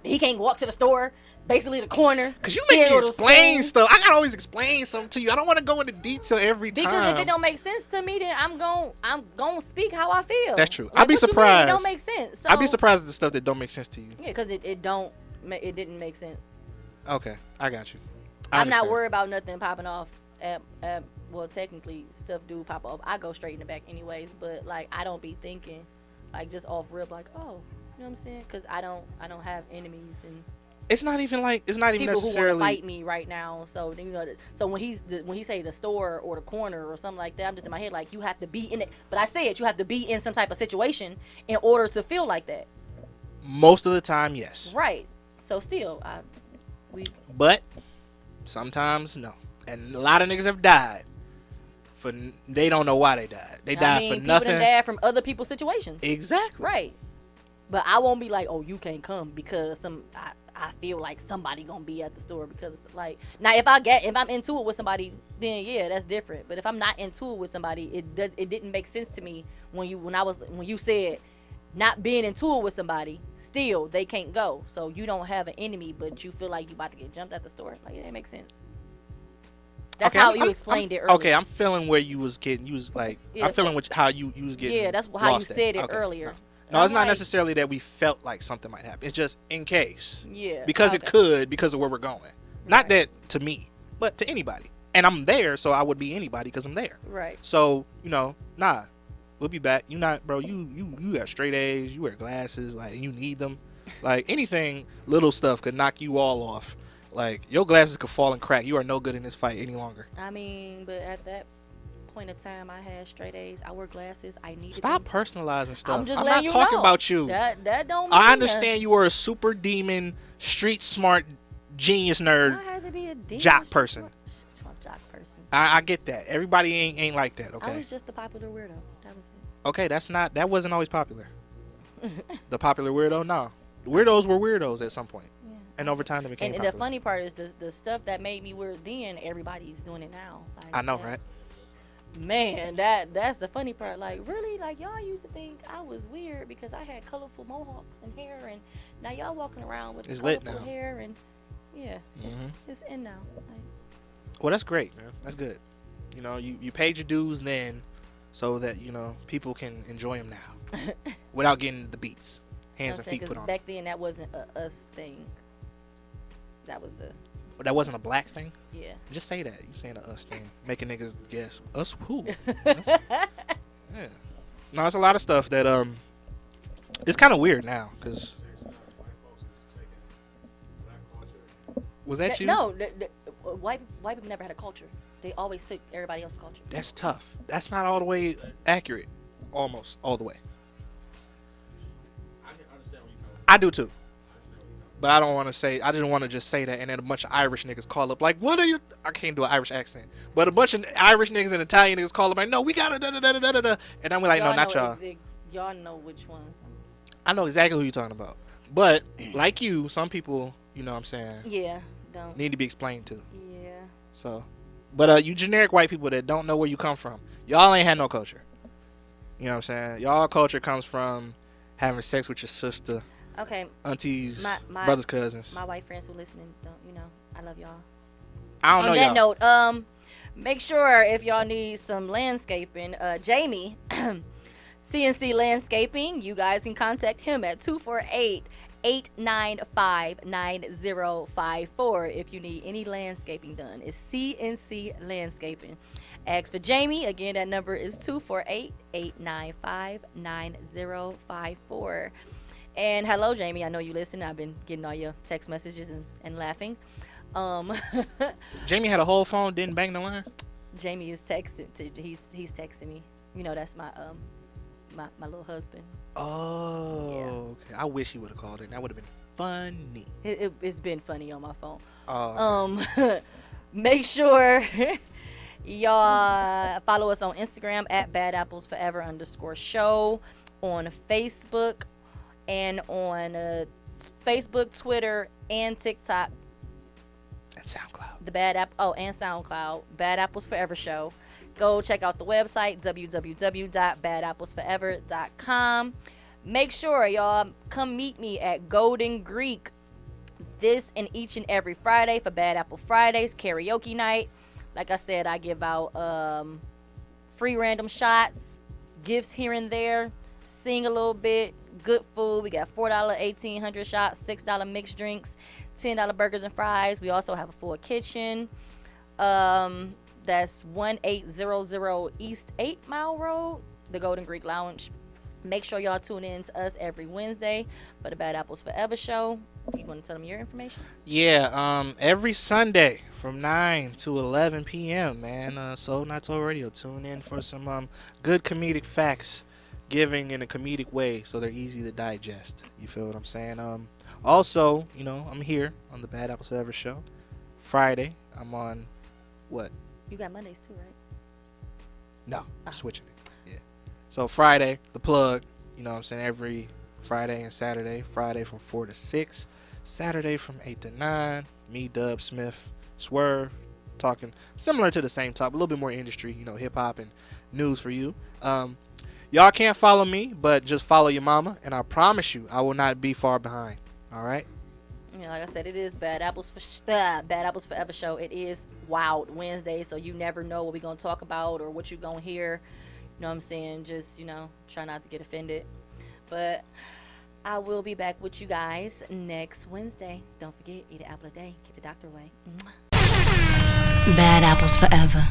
he can't walk to the store. Basically, the corner. Cause you He make ain't me go to explain school. stuff. I gotta always explain something to you. I don't want to go into detail every time. Because if it don't make sense to me, then I'm gon' speak how I feel. That's true. Like, I'd be what you mean? surprised. It don't make sense. So, I'd be surprised at the stuff that don't make sense to you. Yeah, because it didn't make sense. Okay, I got you. I'm not worried about nothing popping off. Well, technically, stuff do pop off. I go straight in the back anyways, but like I don't be thinking like just off rip like, oh, you know what I'm saying? Because I don't have enemies and It's not even people who want to necessarily. fight me right now. So you know, so when he say the store or the corner or something like that, I'm just in my head like you have to be in it. But I say it, you have to be in some type of situation in order to feel like that, Most of the time, yes. right? So still, But Sometimes no. And a lot of niggas have died. They don't know why they died. They died for people nothing. done died from other people's situations. Exactly. Right. But I won't be like, oh, you can't come because I feel like somebody gonna be at the store because it's like now if I'm into it with somebody, then yeah, that's different. But if I'm not into it with somebody, it didn't make sense to me when you said not being into it with somebody, still they can't go. So you don't have an enemy, but you feel like you about to get jumped at the store. Like it makes sense. That's how you explained it earlier. Okay, I'm feeling where you was getting. You was like, Yeah, I'm feeling how you was getting. Yeah, that's how you lost at. said it Okay, earlier. No, it's I'm not like, necessarily that we felt like something might happen. It's just in case. Yeah. Because it okay. could, because of where we're going. Not Right. that to me, but to anybody. And I'm there, so I would be anybody because I'm there. Right. So, nah, we'll be back. You not, bro, you got straight A's, you wear glasses, like, you need them. Like, anything, little stuff could knock you all off. Like, your glasses could fall and crack. You are no good in this fight any longer. I mean, but at that point of time, I had straight A's. I wore glasses. I needed Stop them. personalizing stuff. I'm just not letting you talking know. about you. That don't mean I understand you were a super demon, street smart, genius nerd. I had to be a demon jock person. Jock person. I get that. Everybody ain't like that, I okay? was just the popular weirdo. That was it. Okay, that wasn't always popular. The popular weirdo, no. The weirdos were weirdos at some point. Yeah. And over time they became And popular. the funny part is the stuff that made me weird then, everybody's doing it now. Like, I know, right? Man, that's the funny part. Like, really? Like, y'all used to think I was weird because I had colorful mohawks and hair, and now y'all walking around with It's lit colorful now. hair, and yeah, Mhm. it's in now. Like, Well, that's great, man. That's good. You paid your dues then so that, people can enjoy them now without getting the beats. Hands and feet put on. back then that wasn't a us thing. That was a That wasn't a black thing? yeah. Just say that. You saying a us thing. Making niggas guess. Us who? Us? Yeah. No, it's a lot of stuff that, it's kind of weird now, because... Was that you? No, white people never had a culture. They always took everybody else's culture. That's tough. That's not all the way accurate. Almost all the way. I can understand where you come from. I do too. But I don't want to say, I just want to just say that, and then a bunch of Irish niggas call up like, what are you, I can't do an Irish accent, but a bunch of Irish niggas and Italian niggas call up like, no, we gotta da-da-da-da-da-da, and I'm like, no, not y'all. Y'all know which ones. I know exactly who you're talking about. But, like you, some people, you know what I'm saying, Yeah, don't. need to be explained to. Yeah. So, but you generic white people that don't know where you come from, y'all ain't had no culture. You know what I'm saying? Y'all culture comes from having sex with your sister, Okay. aunties, My- brothers, cousins. My white friends who listening, don't I love y'all. I don't know On that y'all. note, make sure if y'all need some landscaping, Jamie, CNC Landscaping, you guys can contact him at 248-895-9054 if you need any landscaping done. It's CNC Landscaping. Ask for Jamie. Again, that number is 248-895-9054. And hello, Jamie. I know you listen. I've been getting all your text messages and laughing. Jamie had a whole phone, didn't bang the line. Jamie is texting. He's texting me. You know that's my my little husband. Oh, okay. I wish he would have called in. That would have been funny. It's been funny on my phone. Oh, Make sure y'all follow us on Instagram at badapplesforever_show, on Facebook, and on Facebook, Twitter, and TikTok. and SoundCloud. And SoundCloud, Bad Apples Forever Show. Go check out the website, www.badapplesforever.com. Make sure y'all come meet me at Golden Greek this and each and every Friday for Bad Apple Fridays, karaoke night. Like I said, I give out free random shots, gifts here and there, sing a little bit, good food. We got $4 1800 shots, $6 mixed drinks, $10 burgers and fries. We also have a full kitchen. That's 1800 East 8 Mile Road, the Golden Greek Lounge. Make sure y'all tune in to us every Wednesday for the Bad Apples Forever Show. You want to tell them your information? Yeah, every Sunday from 9 to 11 p.m., man. Soul Not Told Radio. Tune in for some good comedic facts given in a comedic way so they're easy to digest. You feel what I'm saying? Also, I'm here on the Bad Apples Forever Show Friday, I'm on what? You got Mondays too, right? No, I'm switching it. Yeah. So Friday, the plug. You know what I'm saying? Every Friday and Saturday. Friday from 4 to 6. Saturday from 8 to 9. Me, Dub, Smith, Swerve, talking similar to the same talk, a little bit more industry, you know, hip hop and news for you. Y'all can't follow me, but just follow your mama, and I promise you, I will not be far behind. All right. Yeah, like I said, it is Bad Apples Forever show. It is Wild Wednesday, so you never know what we're gonna talk about or what you're gonna hear. You know what I'm saying? Just, you know, try not to get offended. But I will be back with you guys next Wednesday. Don't forget, eat an apple a day. Keep the doctor away. Bad Apples Forever.